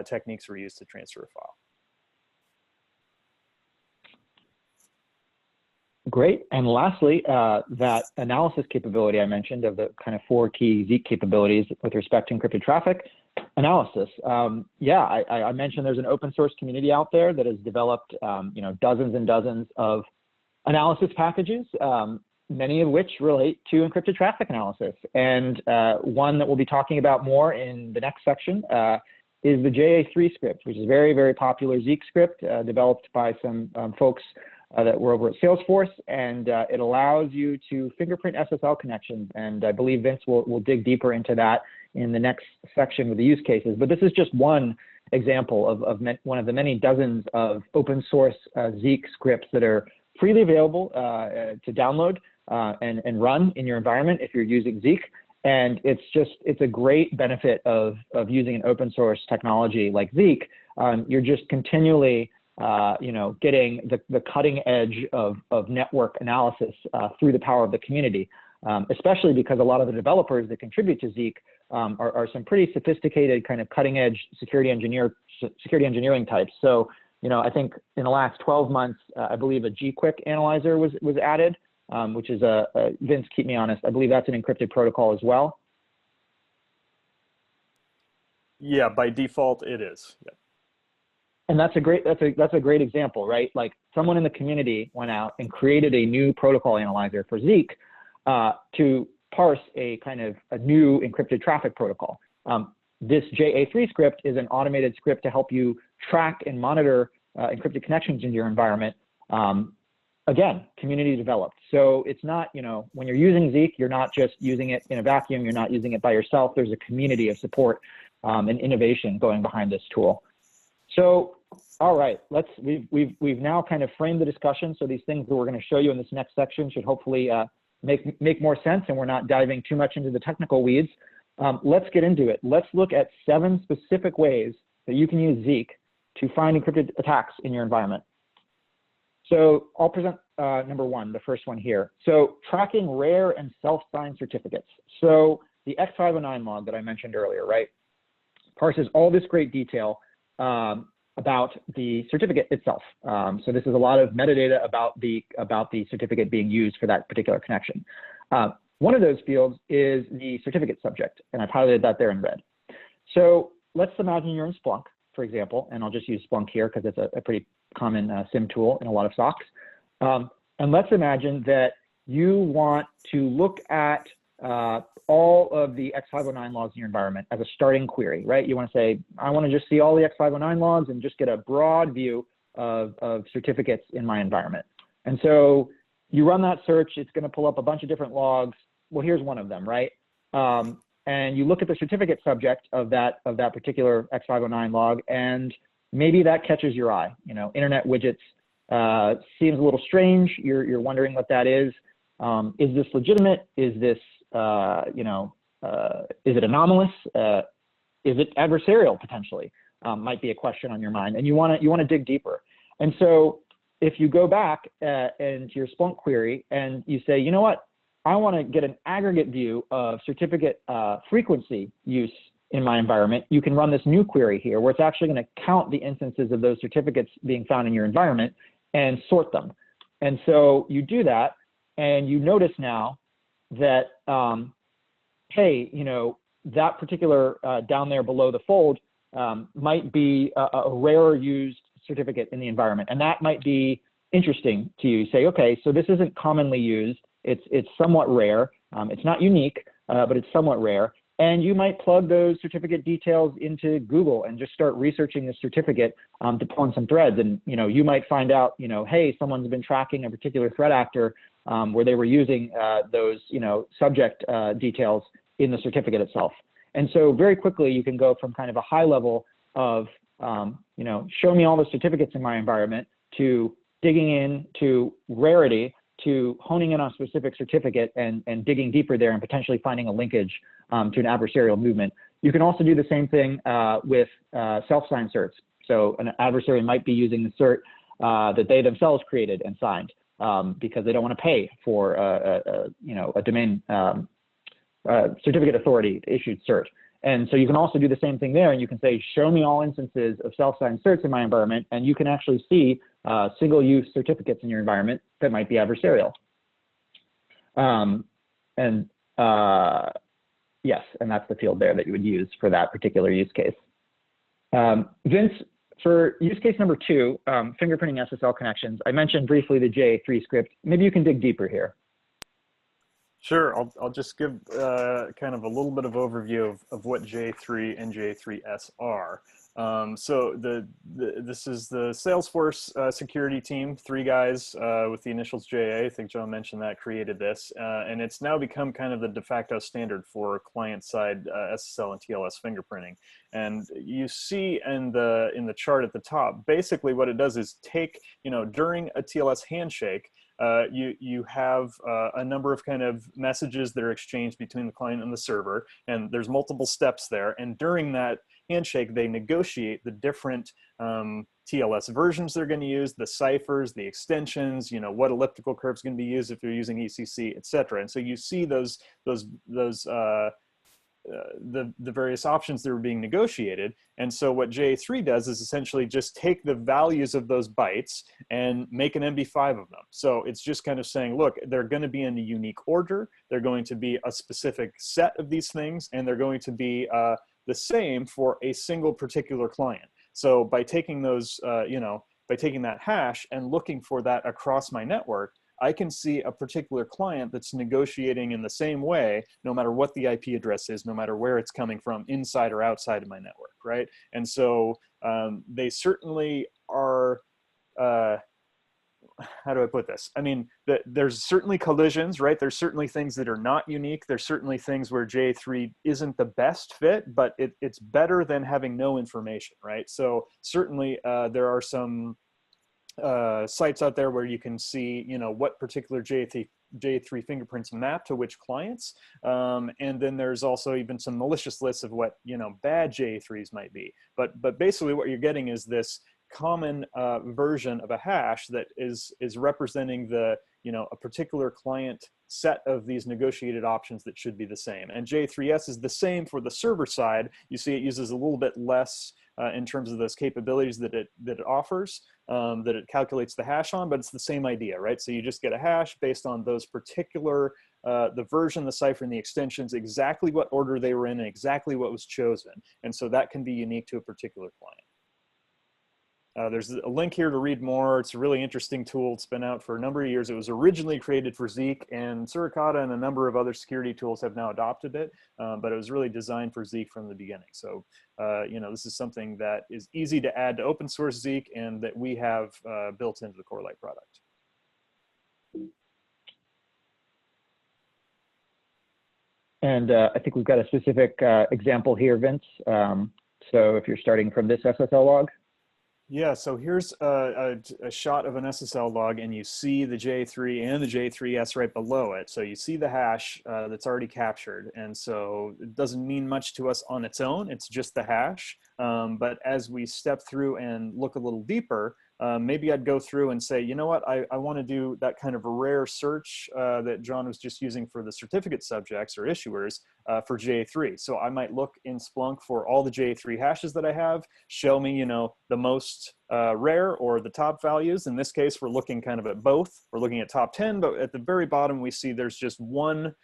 techniques were used to transfer a file. Great. And lastly, that analysis capability I mentioned of the kind of 4 key Zeek capabilities with respect to encrypted traffic analysis. Yeah, I mentioned there's an open source community out there that has developed, dozens and dozens of analysis packages, many of which relate to encrypted traffic analysis. And one that we'll be talking about more in the next section is the JA3 script, which is a very, very popular Zeek script developed by some folks that were over at Salesforce, and it allows you to fingerprint SSL connections. And I believe Vince will dig deeper into that in the next section with the use cases. But this is just one example of one of the many dozens of open source Zeek scripts that are freely available to download and run in your environment if you're using Zeek. And it's a great benefit of using an open source technology like Zeek. You're just continually getting the cutting edge of network analysis through the power of the community, especially because a lot of the developers that contribute to Zeek are some pretty sophisticated kind of cutting edge security engineering types. So, I think in the last 12 months, I believe a G-Quick analyzer was added, which is Vince, keep me honest, I believe that's an encrypted protocol as well. Yeah, by default it is. Yeah. And that's a great example, right? Like someone in the community went out and created a new protocol analyzer for Zeek to parse a new encrypted traffic protocol. This JA3 script is an automated script to help you track and monitor encrypted connections in your environment. Again, community developed. So it's not, when you're using Zeek, you're not just using it in a vacuum, you're not using it by yourself. There's a community of support and innovation going behind this tool. So, all right, we've now kind of framed the discussion. So these things that we're going to show you in this next section should hopefully make more sense, and we're not diving too much into the technical weeds. Let's get into it. Let's look at 7 specific ways that you can use Zeek to find encrypted attacks in your environment. So I'll present number 1, the first one here. So tracking rare and self-signed certificates. So the X509 log that I mentioned earlier, right, parses all this great detail about the certificate itself. So this is a lot of metadata about the certificate being used for that particular connection. One of those fields is the certificate subject, and I've highlighted that there in red. So let's imagine you're in Splunk, for example, and I'll just use Splunk here because it's a pretty common SIM tool in a lot of SOCs. And let's imagine that you want to look at all of the X509 logs in your environment as a starting query, right? You want to say, I want to just see all the X509 logs and just get a broad view of certificates in my environment. And so you run that search, it's going to pull up a bunch of different logs. Well, here's one of them, right? And you look at the certificate subject of that particular X509 log, and maybe that catches your eye. Internet widgets seems a little strange. You're wondering what that is. Is this legitimate? Is this is it anomalous? Is it adversarial potentially? Might be a question on your mind, and you want to dig deeper. And so if you go back into your Splunk query and you say, you know what, I want to get an aggregate view of certificate frequency use in my environment, you can run this new query here where it's actually going to count the instances of those certificates being found in your environment and sort them. And so you do that, and you notice now that, hey, that particular down there below the fold might be a rarer used certificate in the environment. And that might be interesting to you. Say, okay, so this isn't commonly used. It's somewhat rare. It's not unique, but it's somewhat rare. And you might plug those certificate details into Google and just start researching the certificate to pull in some threads. And you might find out, hey, someone's been tracking a particular threat actor where they were using those subject details in the certificate itself. And so very quickly you can go from kind of a high level of show me all the certificates in my environment to digging into rarity to honing in on a specific certificate and digging deeper there and potentially finding a linkage to an adversarial movement. You can also do the same thing with self-signed certs. So an adversary might be using the cert that they themselves created and signed because they don't want to pay for a domain certificate authority issued cert. And so you can also do the same thing there, and you can say, show me all instances of self-signed certs in my environment, and you can actually see single-use certificates in your environment that might be adversarial. Yes, and that's the field there that you would use for that particular use case. Vince, for use case number 2, fingerprinting SSL connections, I mentioned briefly the JA3 script. Maybe you can dig deeper here. Sure, I'll just give kind of a little bit of overview of what J3 and J3S are. So this is the Salesforce security team, 3 guys with the initials JA, I think John mentioned that, created this. And it's now become kind of the de facto standard for client-side SSL and TLS fingerprinting. And you see in the chart at the top, basically what it does is take, during a TLS handshake, you have a number of kind of messages that are exchanged between the client and the server, and there's multiple steps there. And during that handshake, they negotiate the different TLS versions they're going to use, the ciphers, the extensions, what elliptical curve is going to be used if you're using ECC, et cetera. And so you see the various options that are being negotiated. And so what J3 does is essentially just take the values of those bytes and make an MD5 of them. So it's just kind of saying, look, they're going to be in a unique order. They're going to be a specific set of these things, and they're going to be the same for a single particular client. So by taking those, by taking that hash and looking for that across my network, I can see a particular client that's negotiating in the same way, no matter what the IP address is, no matter where it's coming from, inside or outside of my network, right? And so they certainly are, how do I put this? I mean, there's certainly collisions, right? There's certainly things that are not unique. There's certainly things where J3 isn't the best fit, but it's better than having no information, right? So certainly there are some sites out there where you can see, what particular J3 fingerprints map to which clients. And then there's also even some malicious lists of what, bad J3s might be. But basically what you're getting is this common version of a hash that is representing the, a particular client set of these negotiated options that should be the same. And J3S is the same for the server side. You see it uses a little bit less in terms of those capabilities that it offers, that it calculates the hash on, but it's the same idea, right? So you just get a hash based on those particular, the version, the cipher, and the extensions, exactly what order they were in and exactly what was chosen. And so that can be unique to a particular client. There's a link here to read more. It's a really interesting tool. It's been out for a number of years. It was originally created for Zeek, and Suricata and a number of other security tools have now adopted it, but it was really designed for Zeek from the beginning. So, this is something that is easy to add to open source Zeek and that we have built into the Corelight product. And I think we've got a specific example here, Vince. So if you're starting from this SSL log. Yeah, so here's a shot of an SSL log, and you see the J3 and the J3S right below it. So you see the hash that's already captured. And so it doesn't mean much to us on its own. It's just the hash. But as we step through and look a little deeper, maybe I'd go through and say, you know what, I want to do that kind of a rare search that John was just using for the certificate subjects or issuers for J3. So I might look in Splunk for all the J3 hashes that I have, show me, the most rare or the top values. In this case, we're looking kind of at both. We're looking at top 10, but at the very bottom, we see there's just one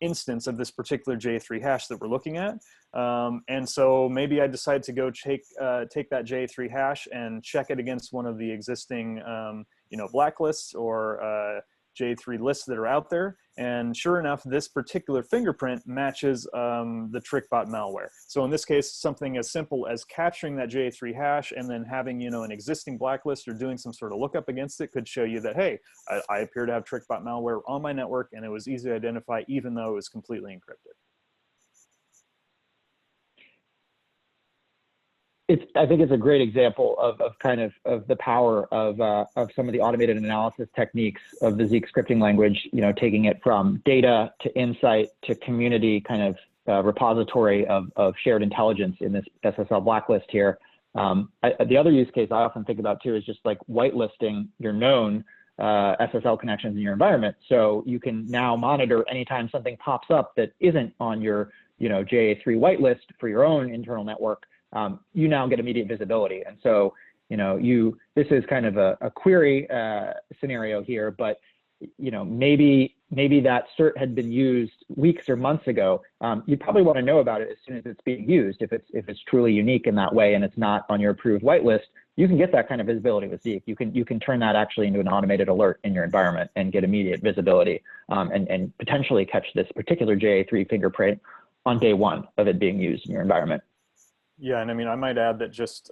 instance of this particular J3 hash that we're looking at. And so maybe I decide to go take that J3 hash and check it against one of the existing, blacklists or J3 lists that are out there. And sure enough, this particular fingerprint matches the TrickBot malware. So in this case, something as simple as capturing that J3 hash and then having, an existing blacklist or doing some sort of lookup against it could show you that, hey, I appear to have TrickBot malware on my network, and it was easy to identify even though it was completely encrypted. I think it's a great example of the power of some of the automated analysis techniques of the Zeek scripting language, taking it from data to insight to community repository of shared intelligence in this SSL blacklist here. The other use case I often think about too is just like whitelisting your known SSL connections in your environment. So you can now monitor anytime something pops up that isn't on your JA3 whitelist for your own internal network. You now get immediate visibility. And so this is kind of a query scenario here, but maybe that cert had been used weeks or months ago. You probably want to know about it as soon as it's being used. If it's truly unique in that way and it's not on your approved whitelist, you can get that kind of visibility with Zeek. You can turn that actually into an automated alert in your environment and get immediate visibility, and potentially catch this particular JA3 fingerprint on day one of it being used in your environment. Yeah, and I mean, I might add that just,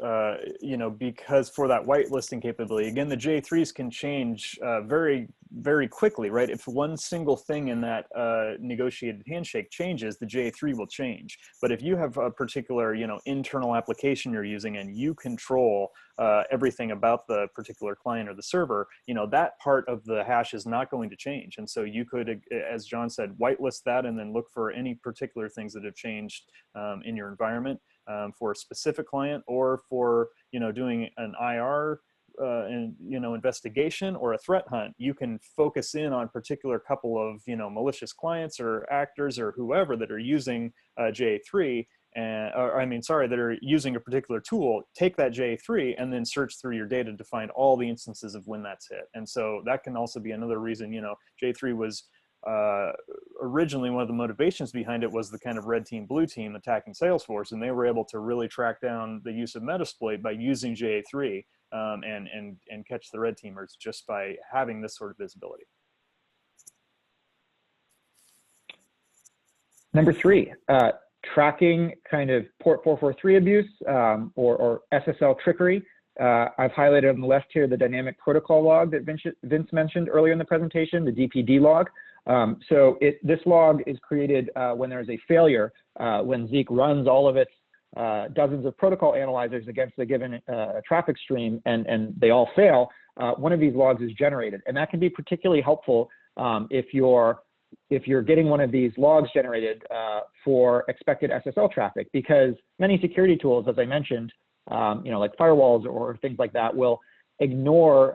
because for that whitelisting capability, again, the J3s can change very, very quickly, right? If one single thing in that negotiated handshake changes, the J3 will change. But if you have a particular, internal application you're using and you control everything about the particular client or the server, that part of the hash is not going to change. And so you could, as John said, whitelist that and then look for any particular things that have changed in your environment. For a specific client, or for doing an IR investigation or a threat hunt, you can focus in on particular couple of malicious clients or actors or whoever that are using J3, that are using a particular tool. Take that J3 and then search through your data to find all the instances of when that's hit. And so that can also be another reason. J3 was originally, one of the motivations behind it was the kind of red team, blue team attacking Salesforce, and they were able to really track down the use of Metasploit by using JA3 and catch the red teamers just by having this sort of visibility. Number 3, tracking kind of port 443 abuse or SSL trickery. I've highlighted on the left here the dynamic protocol log that Vince mentioned earlier in the presentation, the DPD log. This log is created when there's a failure, when Zeek runs all of its dozens of protocol analyzers against a given traffic stream and they all fail. One of these logs is generated, and that can be particularly helpful if you're getting one of these logs generated for expected SSL traffic, because many security tools, as I mentioned, like firewalls or things like that, will ignore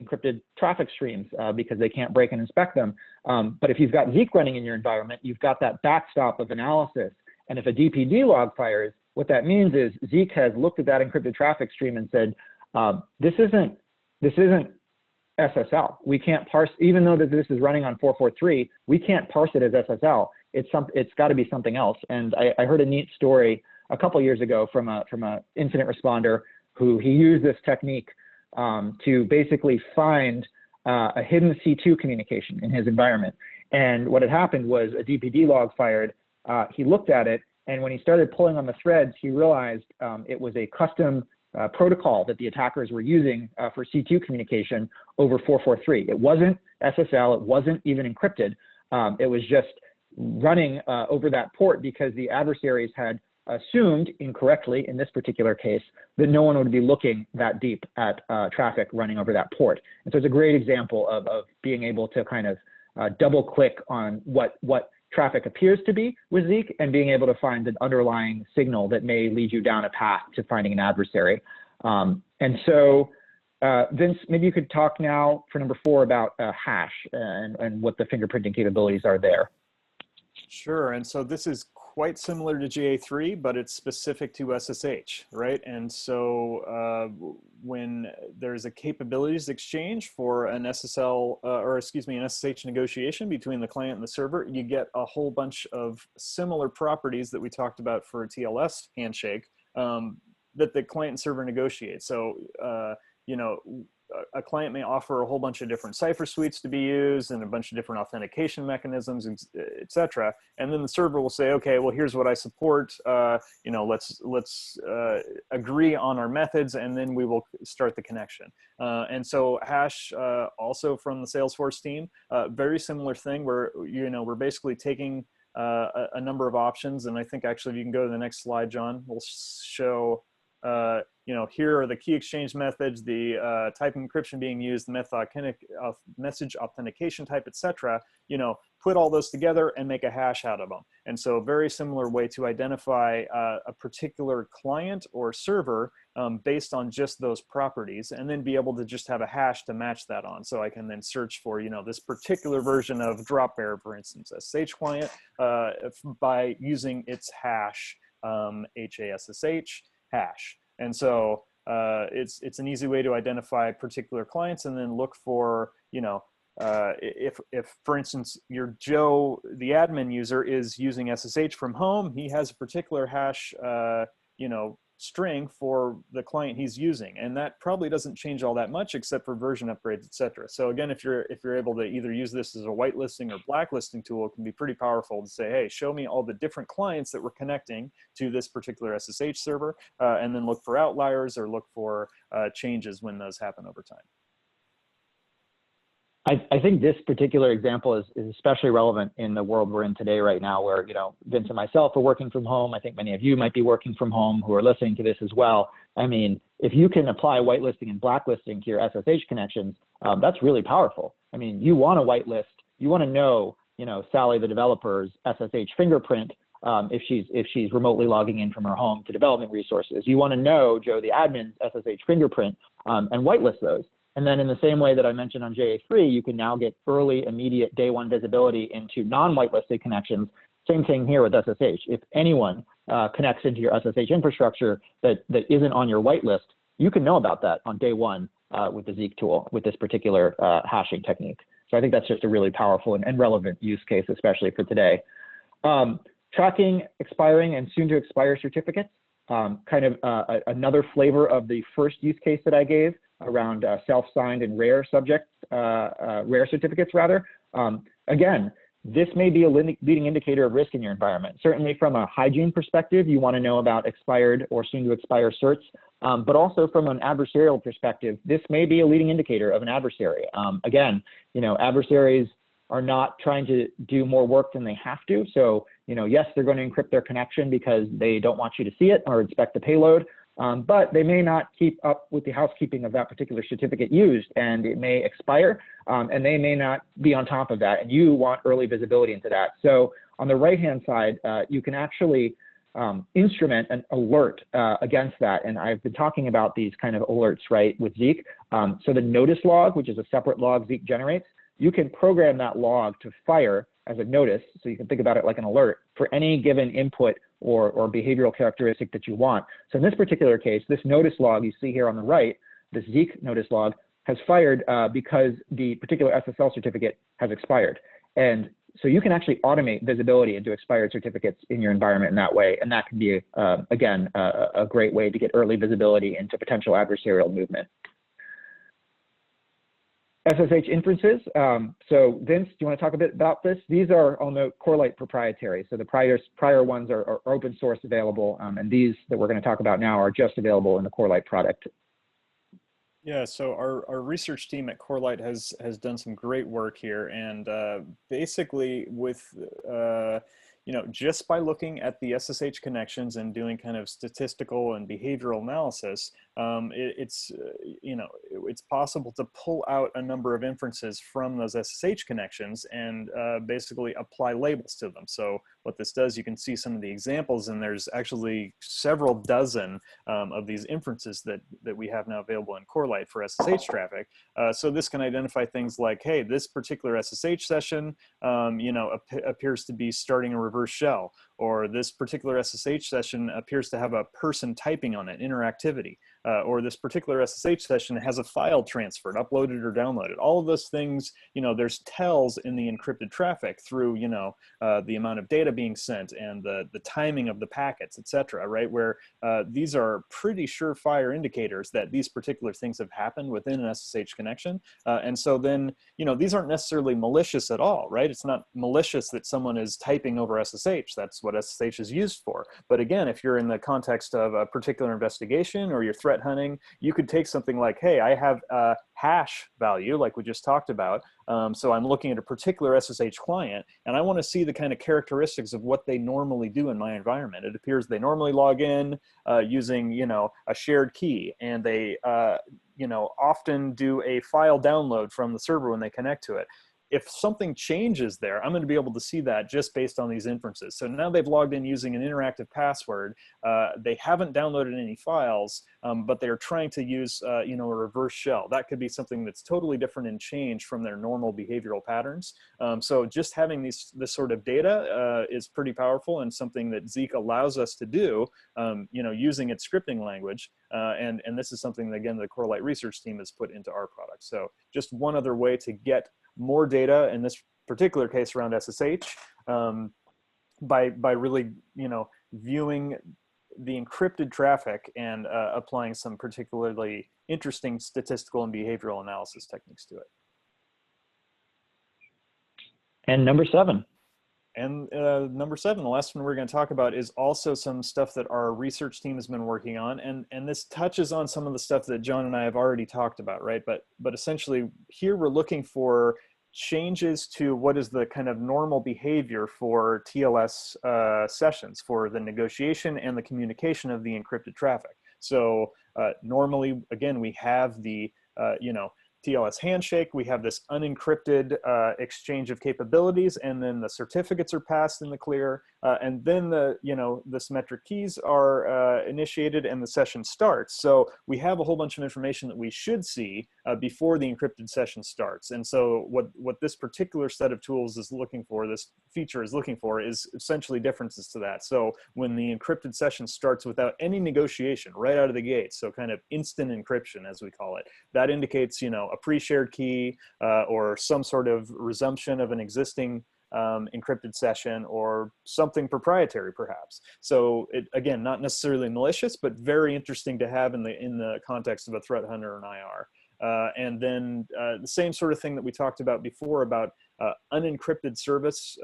encrypted traffic streams because they can't break and inspect them. But if you've got Zeek running in your environment, you've got that backstop of analysis. And if a DPD log fires, what that means is Zeek has looked at that encrypted traffic stream and said, this isn't SSL. We can't parse, even though that this is running on 443, we can't parse it as SSL. It's got to be something else. And I heard a neat story a couple years ago from a incident responder who he used this technique to basically find a hidden C2 communication in his environment. And what had happened was a DPD log fired. He looked at it, and when he started pulling on the threads, he realized it was a custom protocol that the attackers were using for C2 communication over 443. It wasn't SSL. It wasn't even encrypted. It was just running over that port because the adversaries had assumed incorrectly in this particular case that no one would be looking that deep at traffic running over that port. And so it's a great example of being able to kind of double click on what traffic appears to be with Zeek and being able to find an underlying signal that may lead you down a path to finding an adversary. And so Vince, maybe you could talk now for number 4 about hash and what the fingerprinting capabilities are there. Sure, and so this is quite similar to GA3, but it's specific to SSH, right? And so when there's a capabilities exchange for an SSL, an SSH negotiation between the client and the server, you get a whole bunch of similar properties that we talked about for a TLS handshake that the client and server negotiate. So, a client may offer a whole bunch of different cipher suites to be used and a bunch of different authentication mechanisms, et cetera. And then the server will say, okay, well, here's what I support. Let's agree on our methods, and then we will start the connection. And so hash, also from the Salesforce team, very similar thing where, we're basically taking a number of options. And I think actually, if you can go to the next slide, John, we'll show here are the key exchange methods, the type of encryption being used, the message authentication type, etc. Put all those together and make a hash out of them. And so very similar way to identify a particular client or server based on just those properties, and then be able to just have a hash to match that on. So I can then search for, this particular version of Dropbearer, for instance, SSH client, by using its hash, HASSH hash. And so it's an easy way to identify particular clients and then look for, if for instance, your Joe, the admin user, is using SSH from home, he has a particular hash, string for the client he's using, and that probably doesn't change all that much except for version upgrades, etc. So again, if you're able to either use this as a whitelisting or blacklisting tool, it can be pretty powerful to say, hey, show me all the different clients that we're connecting to this particular SSH server, and then look for outliers or look for changes when those happen over time. I think this particular example is especially relevant in the world we're in today right now, where, Vince and myself are working from home. I think many of you might be working from home who are listening to this as well. I mean, if you can apply whitelisting and blacklisting to your SSH connections, that's really powerful. I mean, you want to whitelist, you want to know, Sally, the developer's SSH fingerprint, if she's remotely logging in from her home to development resources. You want to know Joe, the admin's SSH fingerprint, and whitelist those. And then in the same way that I mentioned on JA3, you can now get early, immediate day one visibility into non-whitelisted connections. Same thing here with SSH. If anyone connects into your SSH infrastructure that isn't on your whitelist, you can know about that on day one with the Zeek tool, with this particular hashing technique. So I think that's just a really powerful and relevant use case, especially for today. Tracking expiring and soon-to-expire certificates, another flavor of the first use case that I gave around self-signed and rare certificates rather. Again, this may be a leading indicator of risk in your environment. Certainly from a hygiene perspective, you want to know about expired or soon to expire certs, but also from an adversarial perspective, this may be a leading indicator of an adversary. Again, adversaries are not trying to do more work than they have to. So, yes, they're going to encrypt their connection because they don't want you to see it or inspect the payload. But they may not keep up with the housekeeping of that particular certificate used, and it may expire, and they may not be on top of that, and you want early visibility into that. So on the right-hand side, you can actually instrument an alert against that, and I've been talking about these kind of alerts, right, with Zeek. So the notice log, which is a separate log Zeek generates, you can program that log to fire as a notice, so you can think about it like an alert for any given input or behavioral characteristic that you want. So in this particular case, this notice log you see here on the right, this Zeek notice log, has fired because the particular SSL certificate has expired. And so you can actually automate visibility into expired certificates in your environment in that way. And that can be, again, a great way to get early visibility into potential adversarial movement. SSH inferences. So Vince, do you want to talk a bit about this? These are, I'll note, Corelight proprietary. So the prior ones are open source available, and these that we're going to talk about now are just available in the Corelight product. Yeah, so our research team at Corelight has done some great work here, and basically with just by looking at the SSH connections and doing kind of statistical and behavioral analysis, it's possible to pull out a number of inferences from those SSH connections and basically apply labels to them. So what this does, you can see some of the examples, and there's actually several dozen of these inferences that we have now available in Corelight for SSH traffic. So this can identify things like, hey, this particular SSH session, appears to be starting a reverse shell, or this particular SSH session appears to have a person typing on it, interactivity, or this particular SSH session has a file transferred, uploaded or downloaded. All of those things, there's tells in the encrypted traffic through, the amount of data being sent and the timing of the packets, etc. Right, where these are pretty surefire indicators that these particular things have happened within an SSH connection. And so then, these aren't necessarily malicious at all, right? It's not malicious that someone is typing over SSH. That's what SSH is used for. But again, if you're in the context of a particular investigation or you're threat hunting, you could take something like, hey, I have a hash value, like we just talked about. So I'm looking at a particular SSH client, and I want to see the kind of characteristics of what they normally do in my environment. It appears they normally log in using, a shared key, and they, often do a file download from the server when they connect to it. if something changes there, I'm going to be able to see that just based on these inferences. So now they've logged in using an interactive password. They haven't downloaded any files, but they're trying to use, you know, a reverse shell. That could be something that's totally different and changed from their normal behavioral patterns. So just having this sort of data is pretty powerful, and something that Zeek allows us to do, you know, using its scripting language. And this is something that, again, the Corelight research team has put into our product. So just one other way to get more data, in this particular case around SSH, by really, you know, viewing the encrypted traffic and applying some particularly interesting statistical and behavioral analysis techniques to it. And number 7. And number 7, the last one we're going to talk about, is also some stuff that our research team has been working on. And this touches on some of the stuff that John and I have already talked about, right? But essentially here we're looking for changes to what is the kind of normal behavior for TLS sessions, for the negotiation and the communication of the encrypted traffic. So normally, again, we have the, you know, TLS handshake, we have this unencrypted exchange of capabilities, and then the certificates are passed in the clear, and then the, you know, the symmetric keys are initiated and the session starts. So we have a whole bunch of information that we should see before the encrypted session starts. And so what this particular set of tools is looking for, this feature is looking for, is essentially differences to that. So when the encrypted session starts without any negotiation right out of the gate, so kind of instant encryption as we call it, that indicates, you know, a pre-shared key or some sort of resumption of an existing encrypted session, or something proprietary perhaps. So it, again, not necessarily malicious, but very interesting to have in the context of a threat hunter or an IR. And then the same sort of thing that we talked about before about unencrypted service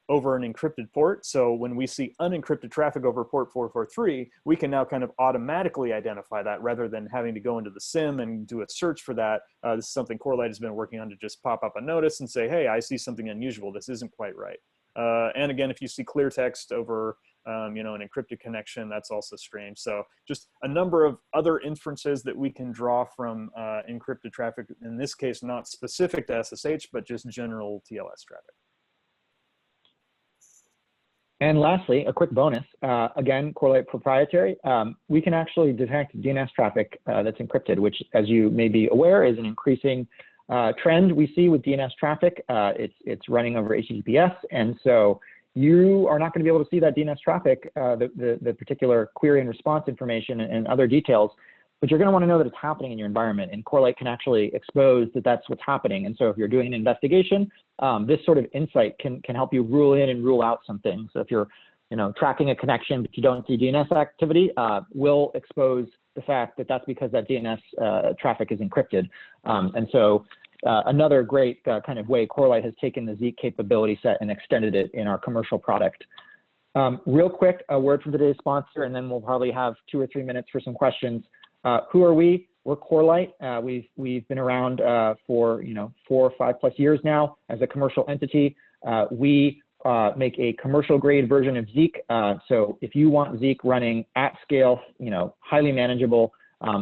over an encrypted port. So when we see unencrypted traffic over port 443, we can now kind of automatically identify that rather than having to go into the SIM and do a search for that. This is something Corelight has been working on, to just pop up a notice and say, hey, I see something unusual. This isn't quite right. And again, if you see clear text over you know, an encrypted connection, that's also strange. So just a number of other inferences that we can draw from encrypted traffic, in this case, not specific to SSH, but just general TLS traffic. And lastly, a quick bonus, again, Corelight proprietary, we can actually detect DNS traffic that's encrypted, which, as you may be aware, is an increasing trend we see with DNS traffic. It's running over HTTPS, and so you are not going to be able to see that DNS traffic, the particular query and response information and other details, but you're going to want to know that it's happening in your environment, and Corelight can actually expose that that's what's happening. And so if you're doing an investigation, this sort of insight can help you rule in and rule out some things. So if you're, you know, tracking a connection but you don't see DNS activity, we'll expose the fact that that's because that DNS traffic is encrypted. And so another great kind of way Corelight has taken the Zeek capability set and extended it in our commercial product. Real quick, a word from today's sponsor, and then we'll probably have 2 or 3 minutes for some questions. Who are we? We're Corelight. We've been around for, you know, 4 or 5+ years now as a commercial entity. We make a commercial grade version of Zeek. So if you want Zeek running at scale, you know, highly manageable,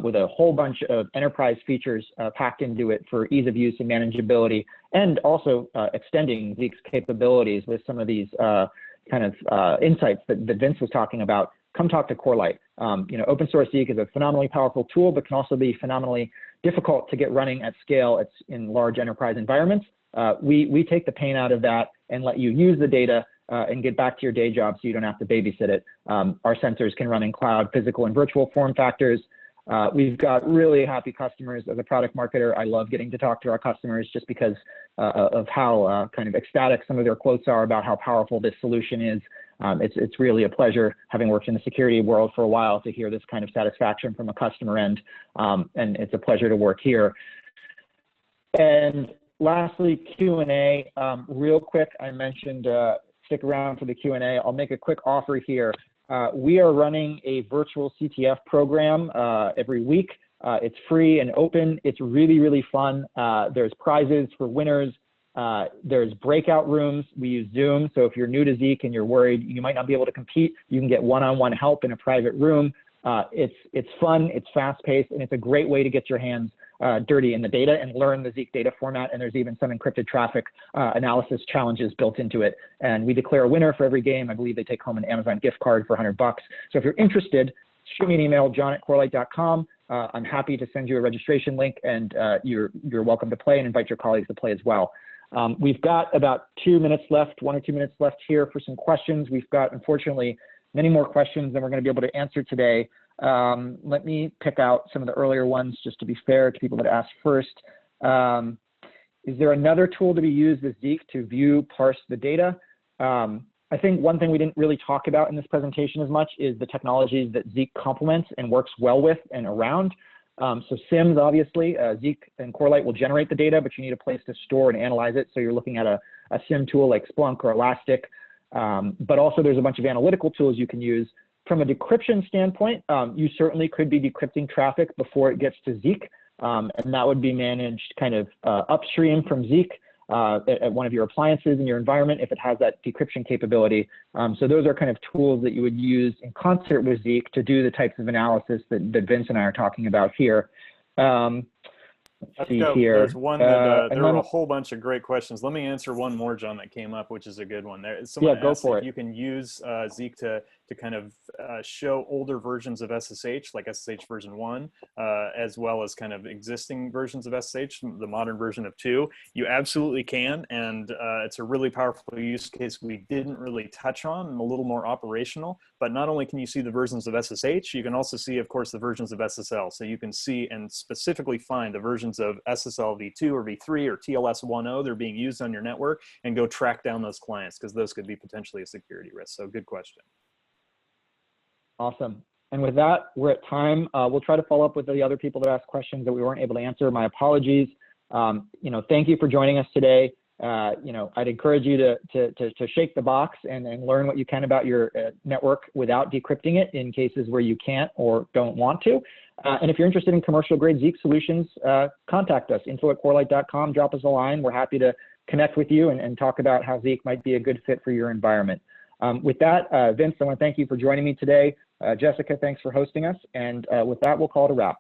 with a whole bunch of enterprise features packed into it for ease of use and manageability, and also extending Zeek's capabilities with some of these kind of insights that Vince was talking about, come talk to Corelight. You know, open source Zeek is a phenomenally powerful tool, but can also be phenomenally difficult to get running at scale. It's in large enterprise environments. We take the pain out of that and let you use the data and get back to your day job so you don't have to babysit it. Our sensors can run in cloud, physical, and virtual form factors. We've got really happy customers. As a product marketer, I love getting to talk to our customers just because of how kind of ecstatic some of their quotes are about how powerful this solution is. It's really a pleasure, having worked in the security world for a while, to hear this kind of satisfaction from a customer end, and it's a pleasure to work here. And lastly, Q&A. Real quick, I mentioned stick around for the Q&A. I'll make a quick offer here. We are running a virtual CTF program every week. It's free and open. It's really, really fun. There's prizes for winners. There's breakout rooms. We use Zoom. So if you're new to Zeek and you're worried you might not be able to compete, you can get one-on-one help in a private room. It's fun, it's fast-paced, and it's a great way to get your hands dirty in the data and learn the Zeek data format. And there's even some encrypted traffic analysis challenges built into it. And we declare a winner for every game. I believe they take home an Amazon gift card for $100. So if you're interested, shoot me an email, john@corelight.com. I'm happy to send you a registration link, and you're welcome to play and invite your colleagues to play as well. We've got about 2 minutes left, 1 or 2 minutes left here for some questions. We've got, unfortunately, many more questions than we're going to be able to answer today. Let me pick out some of the earlier ones just to be fair to people that asked first. Is there another tool to be used with Zeek to view, parse the data? I think one thing we didn't really talk about in this presentation as much is the technologies that Zeek complements and works well with and around. So SIMs, obviously, Zeek and Corelight will generate the data, but you need a place to store and analyze it. So you're looking at a SIM tool like Splunk or Elastic. But also there's a bunch of analytical tools you can use. From a decryption standpoint, you certainly could be decrypting traffic before it gets to Zeek. And that would be managed kind of upstream from Zeek at one of your appliances in your environment if it has that decryption capability. So those are kind of tools that you would use in concert with Zeek to do the types of analysis that Vince and I are talking about here. Let's see here. There's one that there were a whole bunch of great questions. Let me answer one more, John, that came up, which is a good one. Someone asked if you can use Zeek to kind of show older versions of SSH, like SSH version 1, as well as kind of existing versions of SSH, the modern version of 2. You absolutely can, and it's a really powerful use case we didn't really touch on, and a little more operational. But not only can you see the versions of SSH, you can also see, of course, the versions of SSL. So you can see and specifically find the versions of SSL v2 or v3 or TLS 1.0 they're being used on your network, and go track down those clients, because those could be potentially a security risk. So good question. Awesome. And with that, we're at time. We'll try to follow up with the other people that asked questions that we weren't able to answer. My apologies. Thank you for joining us today. I'd encourage you to shake the box and learn what you can about your network without decrypting it in cases where you can't or don't want to. And if you're interested in commercial grade Zeek solutions, contact us, info@corelight.com, drop us a line. We're happy to connect with you and talk about how Zeek might be a good fit for your environment. With that, Vince, I want to thank you for joining me today. Jessica, thanks for hosting us. And with that, we'll call it a wrap.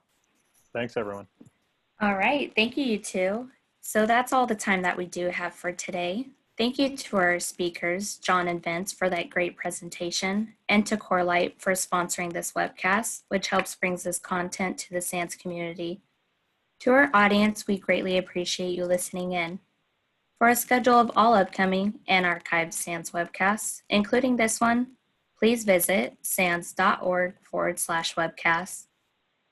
Thanks, everyone. All right. Thank you, you two. So that's all the time that we do have for today. Thank you to our speakers, John and Vince, for that great presentation, and to Corelight for sponsoring this webcast, which helps brings this content to the SANS community. To our audience, we greatly appreciate you listening in. For a schedule of all upcoming and archived SANS webcasts, including this one, please visit sans.org/webcasts.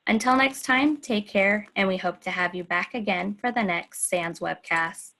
Until next time, take care, and we hope to have you back again for the next SANS webcast.